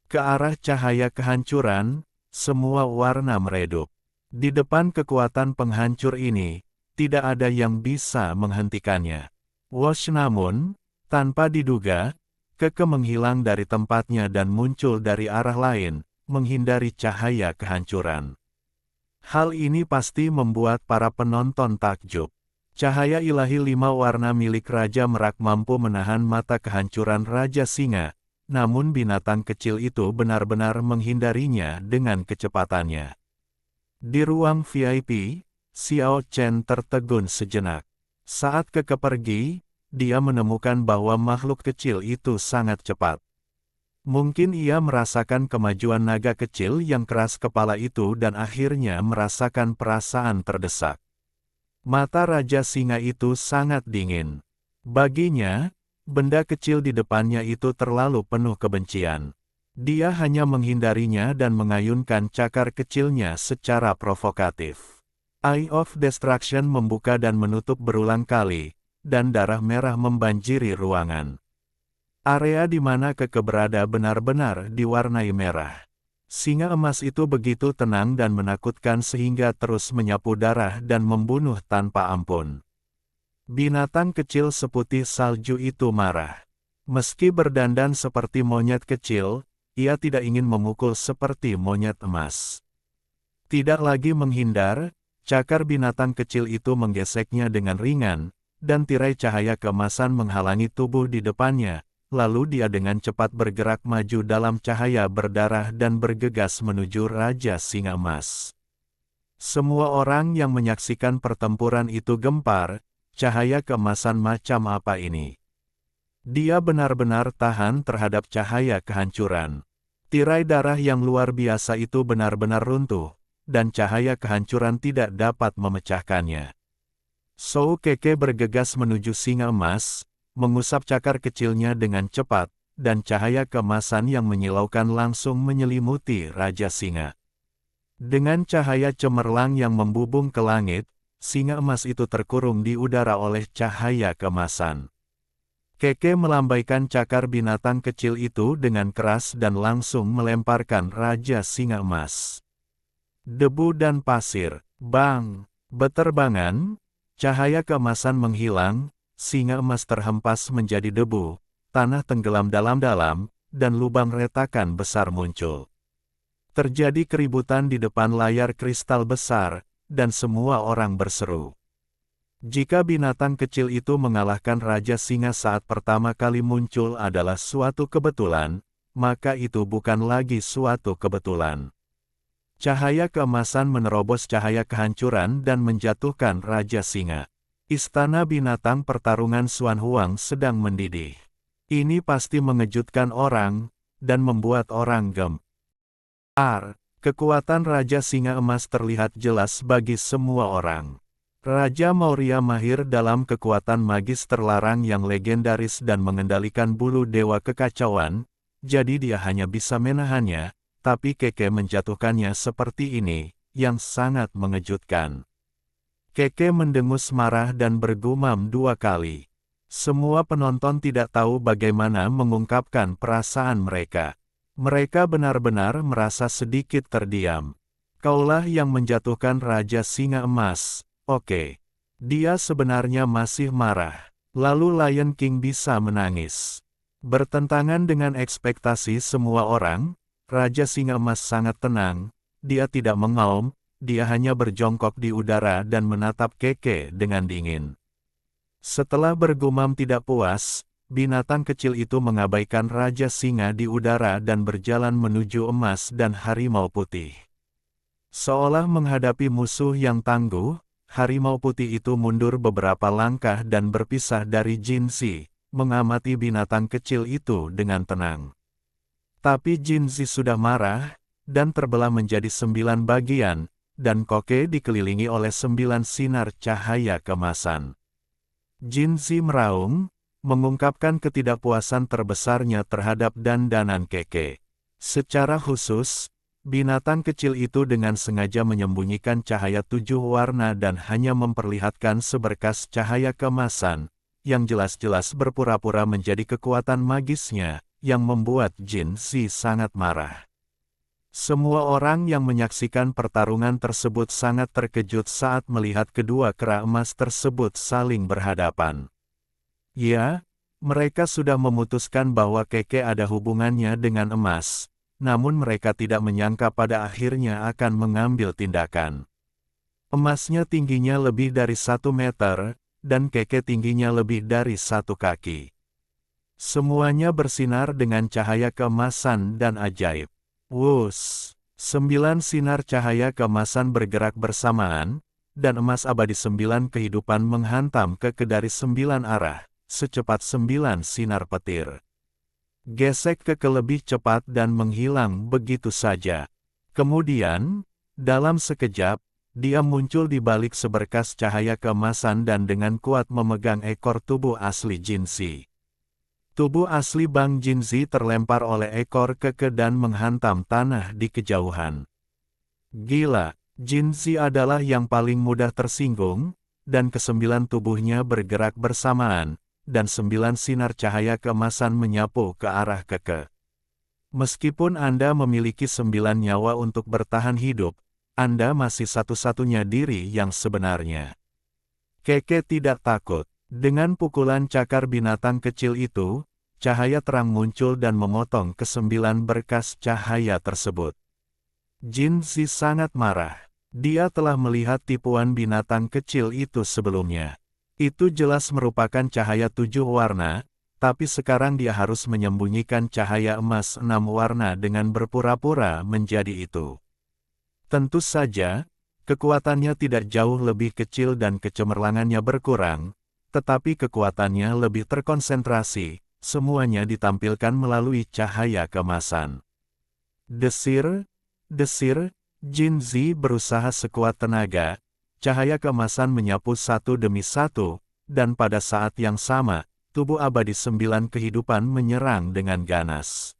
Ke arah cahaya kehancuran, semua warna meredup. Di depan kekuatan penghancur ini, tidak ada yang bisa menghentikannya. Wosh namun, tanpa diduga, Keke menghilang dari tempatnya dan muncul dari arah lain, menghindari cahaya kehancuran. Hal ini pasti membuat para penonton takjub. Cahaya ilahi 5 warna milik Raja Merak mampu menahan mata kehancuran Raja Singa, namun binatang kecil itu benar-benar menghindarinya dengan kecepatannya. Di ruang VIP, Xiao Chen tertegun sejenak. Saat Keke pergi, dia menemukan bahwa makhluk kecil itu sangat cepat. Mungkin ia merasakan kemajuan naga kecil yang keras kepala itu dan akhirnya merasakan perasaan terdesak. Mata Raja Singa itu sangat dingin. Baginya, benda kecil di depannya itu terlalu penuh kebencian. Dia hanya menghindarinya dan mengayunkan cakar kecilnya secara provokatif. Eye of Destruction membuka dan menutup berulang kali, dan darah merah membanjiri ruangan. Area di mana Keke berada benar-benar diwarnai merah. Singa emas itu begitu tenang dan menakutkan sehingga terus menyapu darah dan membunuh tanpa ampun. Binatang kecil seputih salju itu marah. Meski berdandan seperti monyet kecil, ia tidak ingin memukul seperti monyet emas. Tidak lagi menghindar, cakar binatang kecil itu menggeseknya dengan ringan, dan tirai cahaya keemasan menghalangi tubuh di depannya. Lalu dia dengan cepat bergerak maju dalam cahaya berdarah dan bergegas menuju Raja Singa Emas. Semua orang yang menyaksikan pertempuran itu gempar, cahaya keemasan macam apa ini? Dia benar-benar tahan terhadap cahaya kehancuran. Tirai darah yang luar biasa itu benar-benar runtuh, dan cahaya kehancuran tidak dapat memecahkannya. Shou Keke bergegas menuju Singa Emas, mengusap cakar kecilnya dengan cepat, dan cahaya keemasan yang menyilaukan langsung menyelimuti Raja Singa. Dengan cahaya cemerlang yang membubung ke langit, singa emas itu terkurung di udara oleh cahaya keemasan. Keke melambaikan cakar binatang kecil itu dengan keras dan langsung melemparkan Raja Singa Emas. Debu dan pasir, bang, beterbangan, cahaya keemasan menghilang, singa emas terhempas menjadi debu, tanah tenggelam dalam-dalam, dan lubang retakan besar muncul. Terjadi keributan di depan layar kristal besar, dan semua orang berseru. Jika binatang kecil itu mengalahkan Raja Singa saat pertama kali muncul adalah suatu kebetulan, maka itu bukan lagi suatu kebetulan. Cahaya keemasan menerobos cahaya kehancuran dan menjatuhkan Raja Singa. Istana binatang pertarungan Xuan Huang sedang mendidih. Ini pasti mengejutkan orang, dan membuat orang gempar. Kekuatan Raja Singa Emas terlihat jelas bagi semua orang. Raja Maurya mahir dalam kekuatan magis terlarang yang legendaris dan mengendalikan bulu dewa kekacauan, jadi dia hanya bisa menahannya, tapi Keke menjatuhkannya seperti ini, yang sangat mengejutkan. Keke mendengus marah dan bergumam 2 kali. Semua penonton tidak tahu bagaimana mengungkapkan perasaan mereka. Mereka benar-benar merasa sedikit terdiam. Kaulah yang menjatuhkan Raja Singa Emas, oke. Dia sebenarnya masih marah. Lalu Lion King bisa menangis. Bertentangan dengan ekspektasi semua orang, Raja Singa Emas sangat tenang, dia tidak mengaum. Dia hanya berjongkok di udara dan menatap Keke dengan dingin. Setelah bergumam tidak puas, binatang kecil itu mengabaikan Raja Singa di udara dan berjalan menuju emas dan harimau putih. Seolah menghadapi musuh yang tangguh, harimau putih itu mundur beberapa langkah dan berpisah dari Jinzi, mengamati binatang kecil itu dengan tenang. Tapi Jinzi sudah marah, dan terbelah menjadi 9 bagian, dan Koke dikelilingi oleh 9 sinar cahaya keemasan. Jinzi meraung, mengungkapkan ketidakpuasan terbesarnya terhadap dandanan Keke. Secara khusus, Binatang kecil itu dengan sengaja menyembunyikan cahaya 7 warna dan hanya memperlihatkan seberkas cahaya keemasan, yang jelas-jelas berpura-pura menjadi kekuatan magisnya, yang membuat Jin Zi sangat marah. Semua orang yang menyaksikan pertarungan tersebut sangat terkejut saat melihat kedua kera emas tersebut saling berhadapan. Ya, mereka sudah memutuskan bahwa Keke ada hubungannya dengan emas. Namun mereka tidak menyangka pada akhirnya akan mengambil tindakan. Emasnya tingginya lebih dari 1 meter, dan Keke tingginya lebih dari 1 kaki. Semuanya bersinar dengan cahaya keemasan dan ajaib. Wuss! 9 sinar cahaya keemasan bergerak bersamaan, dan emas abadi 9 kehidupan menghantam ke dari 9 arah, secepat 9 sinar petir. Gesek ke lebih cepat dan menghilang begitu saja. Kemudian, dalam sekejap, dia muncul di balik seberkas cahaya keemasan dan dengan kuat memegang ekor tubuh asli Jin Zi. Tubuh asli Bang Jin Zi terlempar oleh ekor Keke dan menghantam tanah di kejauhan. Gila, Jin Zi adalah yang paling mudah tersinggung, dan ke-9 tubuhnya bergerak bersamaan, dan 9 sinar cahaya keemasan menyapu ke arah Keke. Meskipun Anda memiliki 9 nyawa untuk bertahan hidup, Anda masih satu-satunya diri yang sebenarnya. Keke tidak takut. Dengan pukulan cakar binatang kecil itu, cahaya terang muncul dan memotong ke-9 berkas cahaya tersebut. Jin Zi sangat marah. Dia telah melihat tipuan binatang kecil itu sebelumnya. Itu jelas merupakan cahaya 7 warna, tapi sekarang dia harus menyembunyikan cahaya emas 6 warna dengan berpura-pura menjadi itu. Tentu saja, kekuatannya tidak jauh lebih kecil dan kecemerlangannya berkurang, tetapi kekuatannya lebih terkonsentrasi, semuanya ditampilkan melalui cahaya keemasan. Desir, desir, Jin Zi berusaha sekuat tenaga. Cahaya keemasan menyapu satu demi satu, dan pada saat yang sama, tubuh abadi 9 kehidupan menyerang dengan ganas.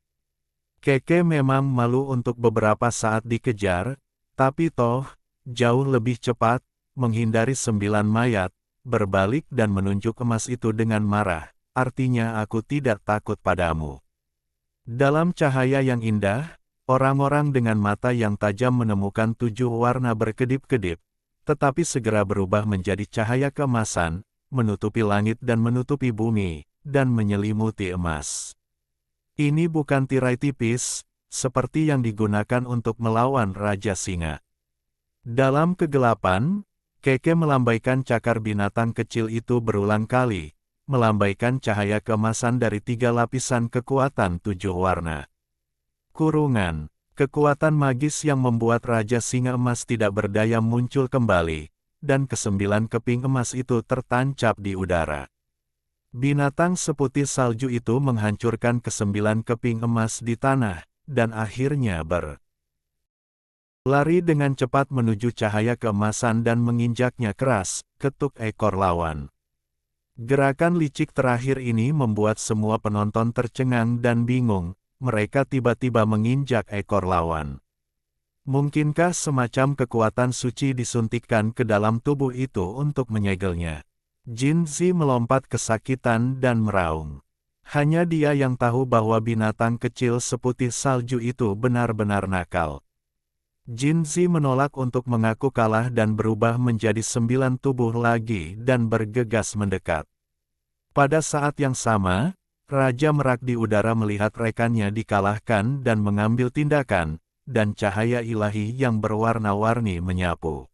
Keke memang malu untuk beberapa saat dikejar, tapi toh, jauh lebih cepat, menghindari 9 mayat, berbalik dan menunjuk emas itu dengan marah, artinya aku tidak takut padamu. Dalam cahaya yang indah, orang-orang dengan mata yang tajam menemukan 7 warna berkedip-kedip, tetapi segera berubah menjadi cahaya keemasan, menutupi langit dan menutupi bumi, dan menyelimuti emas. Ini bukan tirai tipis, seperti yang digunakan untuk melawan Raja Singa. Dalam kegelapan, Keke melambaikan cakar binatang kecil itu berulang kali, melambaikan cahaya keemasan dari 3 lapisan kekuatan 7 warna. Kurungan. Kekuatan magis yang membuat Raja Singa Emas tidak berdaya muncul kembali, dan ke-9 keping emas itu tertancap di udara. Binatang seputih salju itu menghancurkan ke-9 keping emas di tanah, dan akhirnya berlari dengan cepat menuju cahaya keemasan dan menginjaknya keras, ketuk ekor lawan. Gerakan licik terakhir ini membuat semua penonton tercengang dan bingung. Mereka tiba-tiba menginjak ekor lawan. Mungkinkah semacam kekuatan suci disuntikkan ke dalam tubuh itu untuk menyegelnya? Jin Zi melompat kesakitan dan meraung. Hanya dia yang tahu bahwa binatang kecil seputih salju itu benar-benar nakal. Jin Zi menolak untuk mengaku kalah dan berubah menjadi 9 tubuh lagi dan bergegas mendekat. Pada saat yang sama, Raja Merak di udara melihat rekannya dikalahkan dan mengambil tindakan, dan cahaya ilahi yang berwarna-warni menyapu.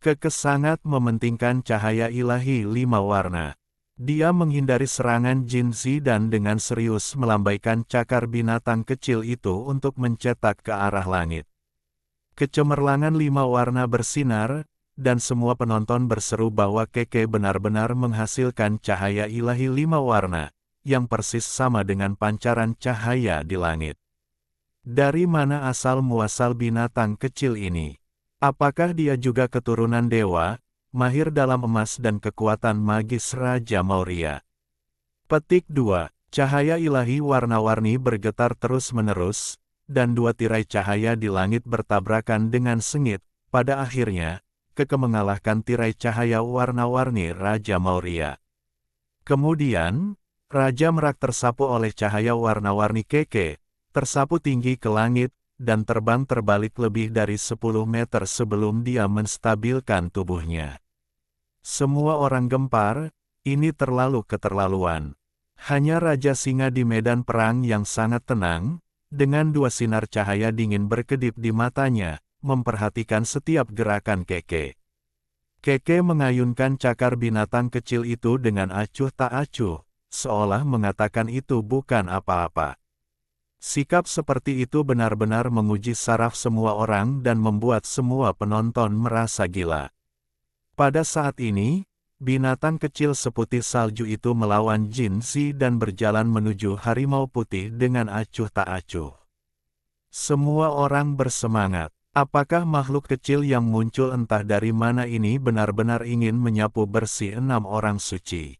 Keke sangat mementingkan cahaya ilahi 5 warna. Dia menghindari serangan Jin Zi dan dengan serius melambaikan cakar binatang kecil itu untuk mencetak ke arah langit. Kecemerlangan 5 warna bersinar, dan semua penonton berseru bahwa Keke benar-benar menghasilkan cahaya ilahi 5 warna. Yang persis sama dengan pancaran cahaya di langit. Dari mana asal muasal binatang kecil ini? Apakah dia juga keturunan dewa, mahir dalam emas dan kekuatan magis Raja Maurya? Petik 2. Cahaya ilahi warna-warni bergetar terus-menerus, dan dua tirai cahaya di langit bertabrakan dengan sengit. Pada akhirnya, Keke mengalahkan tirai cahaya warna-warni Raja Maurya. Kemudian, Raja Merak tersapu oleh cahaya warna-warni Keke, tersapu tinggi ke langit, dan terbang terbalik lebih dari 10 meter sebelum dia menstabilkan tubuhnya. Semua orang gempar, ini terlalu keterlaluan. Hanya Raja Singa di medan perang yang sangat tenang, dengan dua sinar cahaya dingin berkedip di matanya, memperhatikan setiap gerakan Keke. Keke mengayunkan cakar binatang kecil itu dengan acuh tak acuh, seolah mengatakan itu bukan apa-apa. Sikap seperti itu benar-benar menguji saraf semua orang dan membuat semua penonton merasa gila. Pada saat ini, binatang kecil seputih salju itu melawan Jin Zi dan berjalan menuju harimau putih dengan acuh tak acuh. Semua orang bersemangat. Apakah makhluk kecil yang muncul entah dari mana ini benar-benar ingin menyapu bersih 6 orang suci?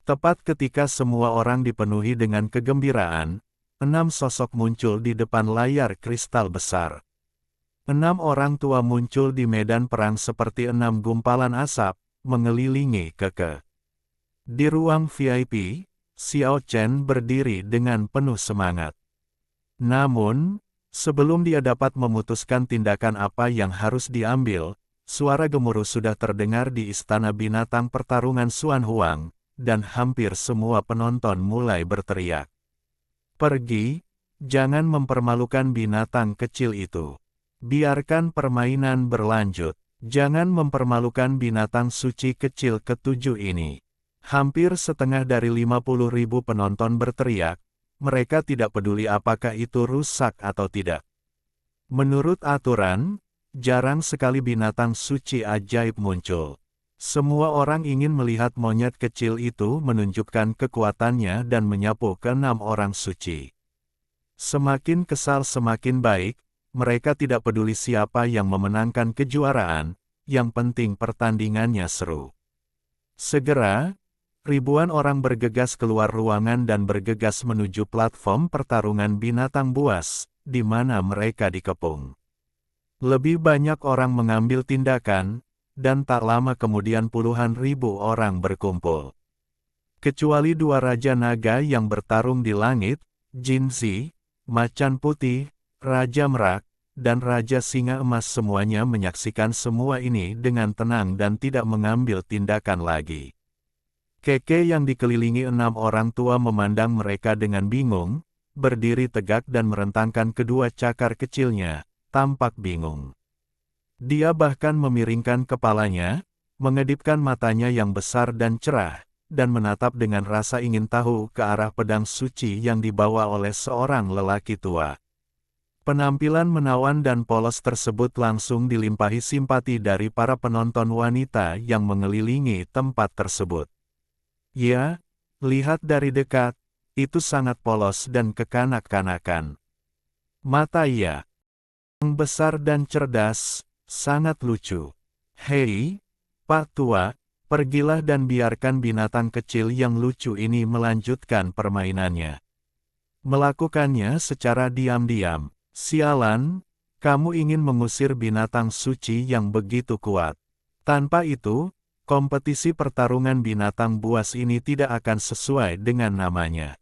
Tepat ketika semua orang dipenuhi dengan kegembiraan, 6 sosok muncul di depan layar kristal besar. 6 orang tua muncul di medan perang seperti 6 gumpalan asap, mengelilingi Keke. Di ruang VIP, Xiao Chen berdiri dengan penuh semangat. Namun, sebelum dia dapat memutuskan tindakan apa yang harus diambil, suara gemuruh sudah terdengar di Istana Binatang Pertarungan Xuan Huang, dan hampir semua penonton mulai berteriak. Pergi, jangan mempermalukan binatang kecil itu. Biarkan permainan berlanjut. Jangan mempermalukan binatang suci kecil ketujuh ini. Hampir setengah dari 50.000 penonton berteriak. Mereka tidak peduli apakah itu rusak atau tidak. Menurut aturan, jarang sekali binatang suci ajaib muncul. Semua orang ingin melihat monyet kecil itu menunjukkan kekuatannya dan menyapu ke-6 orang suci. Semakin kesal semakin baik, mereka tidak peduli siapa yang memenangkan kejuaraan, yang penting pertandingannya seru. Segera, ribuan orang bergegas keluar ruangan dan bergegas menuju platform pertarungan binatang buas, di mana mereka dikepung. Lebih banyak orang mengambil tindakan, dan tak lama kemudian puluhan ribu orang berkumpul. Kecuali dua Raja Naga yang bertarung di langit, Jin Zi, Macan Putih, Raja Merak, dan Raja Singa Emas semuanya menyaksikan semua ini dengan tenang dan tidak mengambil tindakan lagi. Keke yang dikelilingi 6 orang tua memandang mereka dengan bingung, berdiri tegak dan merentangkan kedua cakar kecilnya, tampak bingung. Dia bahkan memiringkan kepalanya, mengedipkan matanya yang besar dan cerah, dan menatap dengan rasa ingin tahu ke arah pedang suci yang dibawa oleh seorang lelaki tua. Penampilan menawan dan polos tersebut langsung dilimpahi simpati dari para penonton wanita yang mengelilingi tempat tersebut. Ya, lihat dari dekat, itu sangat polos dan kekanak-kanakan. Mata ia yang besar dan cerdas, sangat lucu. Hei, Pak Tua, pergilah dan biarkan binatang kecil yang lucu ini melanjutkan permainannya. Melakukannya secara diam-diam. Sialan, kamu ingin mengusir binatang suci yang begitu kuat. Tanpa itu, kompetisi pertarungan binatang buas ini tidak akan sesuai dengan namanya.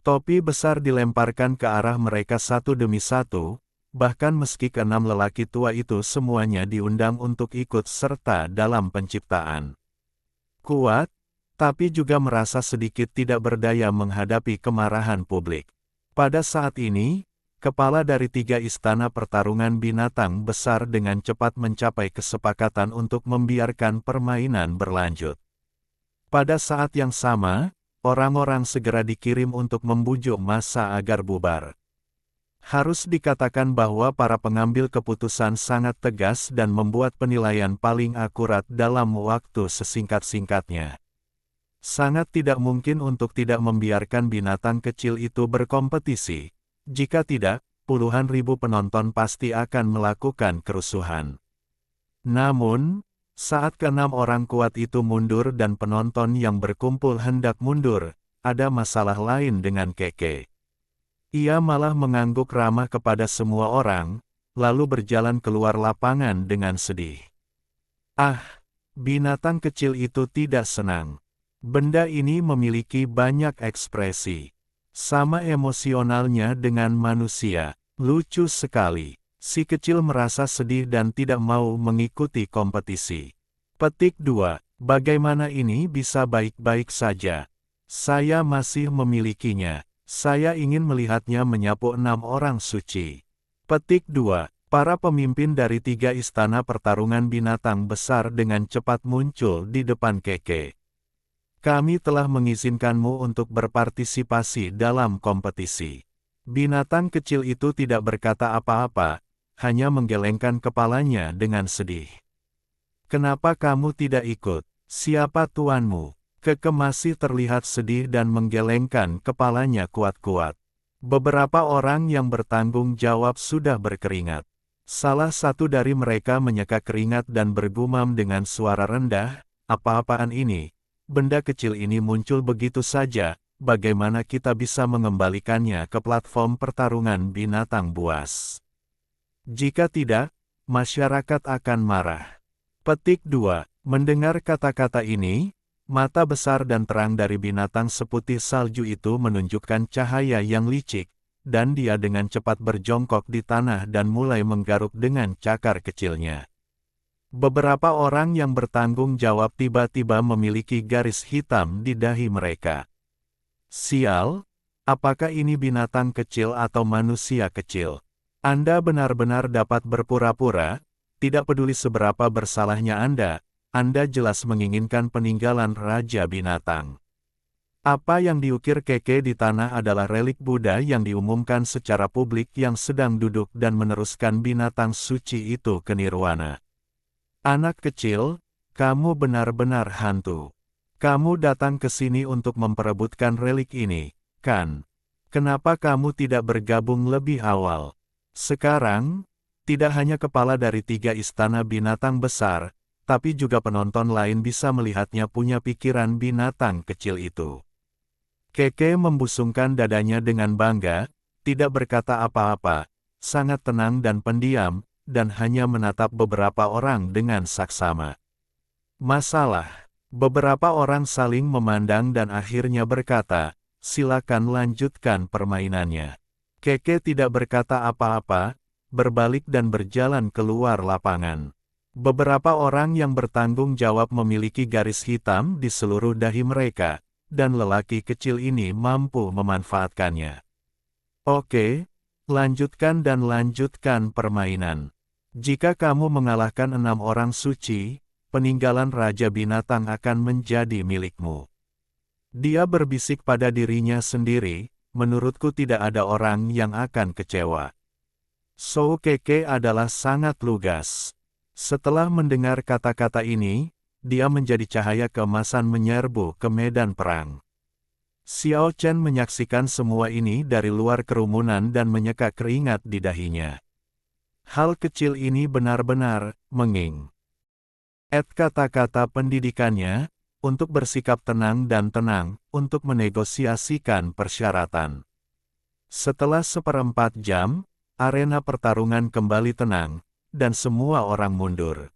Topi besar dilemparkan ke arah mereka satu demi satu, bahkan meski ke-6 lelaki tua itu semuanya diundang untuk ikut serta dalam penciptaan. Kuat, tapi juga merasa sedikit tidak berdaya menghadapi kemarahan publik. Pada saat ini, kepala dari 3 istana pertarungan binatang besar dengan cepat mencapai kesepakatan untuk membiarkan permainan berlanjut. Pada saat yang sama, orang-orang segera dikirim untuk membujuk massa agar bubar. Harus dikatakan bahwa para pengambil keputusan sangat tegas dan membuat penilaian paling akurat dalam waktu sesingkat-singkatnya. Sangat tidak mungkin untuk tidak membiarkan binatang kecil itu berkompetisi. Jika tidak, puluhan ribu penonton pasti akan melakukan kerusuhan. Namun, saat ke-6 orang kuat itu mundur dan penonton yang berkumpul hendak mundur, ada masalah lain dengan Keke. Ia malah mengangguk ramah kepada semua orang, lalu berjalan keluar lapangan dengan sedih. Ah, binatang kecil itu tidak senang. Benda ini memiliki banyak ekspresi. Sama emosionalnya dengan manusia. Lucu sekali. Si kecil merasa sedih dan tidak mau mengikuti kompetisi. Petik 2. Bagaimana ini bisa baik-baik saja? Saya masih memilikinya. Saya ingin melihatnya menyapu 6 orang suci. Petik 2. Para pemimpin dari 3 istana pertarungan binatang besar dengan cepat muncul di depan Keke. Kami telah mengizinkanmu untuk berpartisipasi dalam kompetisi. Binatang kecil itu tidak berkata apa-apa, hanya menggelengkan kepalanya dengan sedih. Kenapa kamu tidak ikut? Siapa tuanmu? Keke masih terlihat sedih dan menggelengkan kepalanya kuat-kuat. Beberapa orang yang bertanggung jawab sudah berkeringat. Salah satu dari mereka menyeka keringat dan bergumam dengan suara rendah, "Apa-apaan ini? Benda kecil ini muncul begitu saja, bagaimana kita bisa mengembalikannya ke platform pertarungan binatang buas? Jika tidak, masyarakat akan marah." Petik 2. Mendengar kata-kata ini, mata besar dan terang dari binatang seputih salju itu menunjukkan cahaya yang licik, dan dia dengan cepat berjongkok di tanah dan mulai menggaruk dengan cakar kecilnya. Beberapa orang yang bertanggung jawab tiba-tiba memiliki garis hitam di dahi mereka. Sial, apakah ini binatang kecil atau manusia kecil? Anda benar-benar dapat berpura-pura, tidak peduli seberapa bersalahnya Anda jelas menginginkan peninggalan Raja Binatang. Apa yang diukir Keke di tanah adalah relik Buddha yang diumumkan secara publik yang sedang duduk dan meneruskan binatang suci itu ke nirwana. Anak kecil, kamu benar-benar hantu. Kamu datang ke sini untuk memperebutkan relik ini, kan? Kenapa kamu tidak bergabung lebih awal? Sekarang, tidak hanya kepala dari 3 istana binatang besar, tapi juga penonton lain bisa melihatnya punya pikiran binatang kecil itu. Keke membusungkan dadanya dengan bangga, tidak berkata apa-apa, sangat tenang dan pendiam, dan hanya menatap beberapa orang dengan saksama. Masalah. Beberapa orang saling memandang dan akhirnya berkata, "Silakan lanjutkan permainannya." Keke tidak berkata apa-apa, berbalik dan berjalan keluar lapangan. Beberapa orang yang bertanggung jawab memiliki garis hitam di seluruh dahi mereka, dan lelaki kecil ini mampu memanfaatkannya. Oke, lanjutkan dan lanjutkan permainan. Jika kamu mengalahkan 6 orang suci, peninggalan Raja Binatang akan menjadi milikmu. Dia berbisik pada dirinya sendiri, menurutku tidak ada orang yang akan kecewa. So Keke adalah sangat lugas. Setelah mendengar kata-kata ini, dia menjadi cahaya keemasan menyerbu ke medan perang. Xiao Chen menyaksikan semua ini dari luar kerumunan dan menyeka keringat di dahinya. Hal kecil ini benar-benar menging. Kata-kata pendidikannya, untuk bersikap tenang dan tenang, untuk menegosiasikan persyaratan. Setelah 1/4 jam, arena pertarungan kembali tenang, dan semua orang mundur.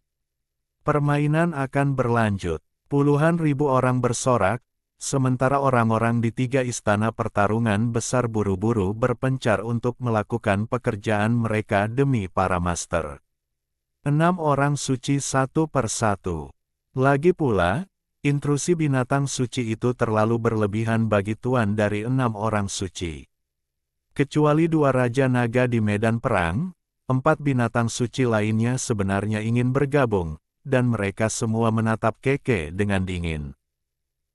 Permainan akan berlanjut. Puluhan ribu orang bersorak, sementara orang-orang di 3 istana pertarungan besar buru-buru berpencar untuk melakukan pekerjaan mereka demi para master. 6 orang suci satu persatu. Lagi pula, intrusi binatang suci itu terlalu berlebihan bagi tuan dari 6 orang suci. Kecuali 2 raja naga di medan perang, 4 binatang suci lainnya sebenarnya ingin bergabung, dan mereka semua menatap Keke dengan dingin.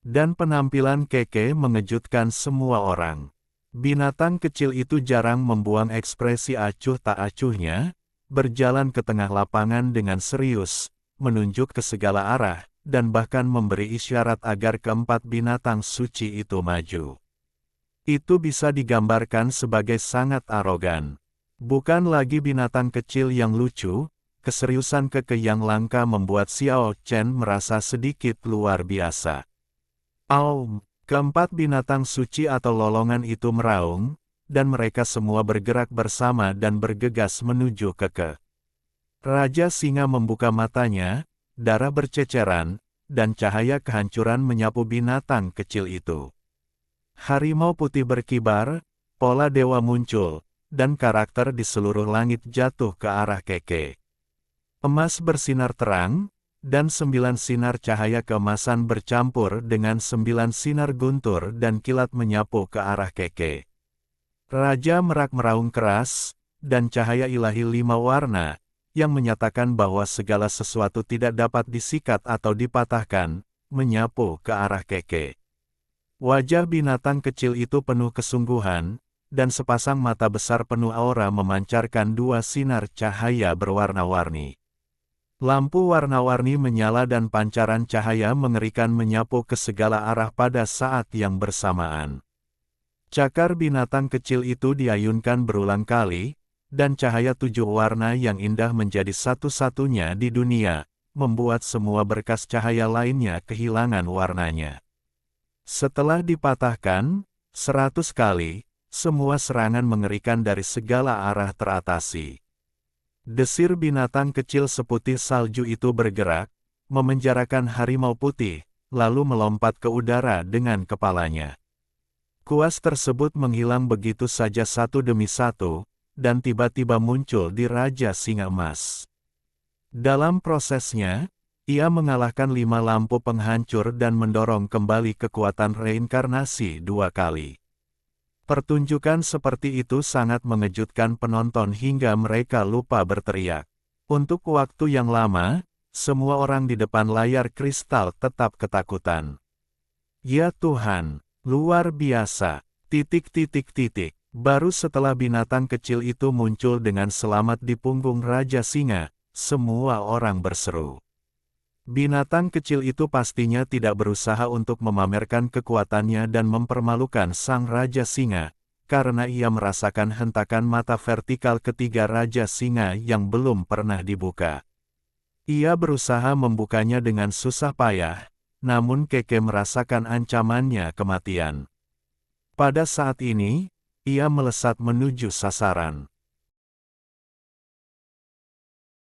Dan penampilan Keke mengejutkan semua orang. Binatang kecil itu jarang membuang ekspresi acuh tak acuhnya, berjalan ke tengah lapangan dengan serius, menunjuk ke segala arah, dan bahkan memberi isyarat agar keempat binatang suci itu maju. Itu bisa digambarkan sebagai sangat arogan. Bukan lagi binatang kecil yang lucu, keseriusan Keke yang langka membuat Xiao Chen merasa sedikit luar biasa. Keempat binatang suci atau lolongan itu meraung, dan mereka semua bergerak bersama dan bergegas menuju Keke. Raja Singa membuka matanya, darah berceceran, dan cahaya kehancuran menyapu binatang kecil itu. Harimau putih berkibar, pola dewa muncul, dan karakter di seluruh langit jatuh ke arah Keke. Emas bersinar terang, dan 9 sinar cahaya keemasan bercampur dengan 9 sinar guntur dan kilat menyapu ke arah Keke. Raja Merak meraung keras, dan cahaya ilahi 5 warna, yang menyatakan bahwa segala sesuatu tidak dapat disikat atau dipatahkan, menyapu ke arah Keke. Wajah binatang kecil itu penuh kesungguhan, dan sepasang mata besar penuh aura memancarkan 2 sinar cahaya berwarna-warni. Lampu warna-warni menyala dan pancaran cahaya mengerikan menyapu ke segala arah pada saat yang bersamaan. Cakar binatang kecil itu diayunkan berulang kali, dan cahaya 7 warna yang indah menjadi satu-satunya di dunia, membuat semua berkas cahaya lainnya kehilangan warnanya. Setelah dipatahkan 100 kali, semua serangan mengerikan dari segala arah teratasi. Desir binatang kecil seputih salju itu bergerak, memenjarakan harimau putih, lalu melompat ke udara dengan kepalanya. Kuas tersebut menghilang begitu saja satu demi satu, dan tiba-tiba muncul di Raja Singa Emas. Dalam prosesnya, ia mengalahkan 5 lampu penghancur dan mendorong kembali kekuatan reinkarnasi 2 kali. Pertunjukan seperti itu sangat mengejutkan penonton hingga mereka lupa berteriak. Untuk waktu yang lama, semua orang di depan layar kristal tetap ketakutan. Ya Tuhan, luar biasa, ... Baru setelah binatang kecil itu muncul dengan selamat di punggung Raja Singa, semua orang berseru. Binatang kecil itu pastinya tidak berusaha untuk memamerkan kekuatannya dan mempermalukan sang Raja Singa, karena ia merasakan hentakan mata vertikal ketiga Raja Singa yang belum pernah dibuka. Ia berusaha membukanya dengan susah payah, namun Keke merasakan ancamannya kematian. Pada saat ini, ia melesat menuju sasaran.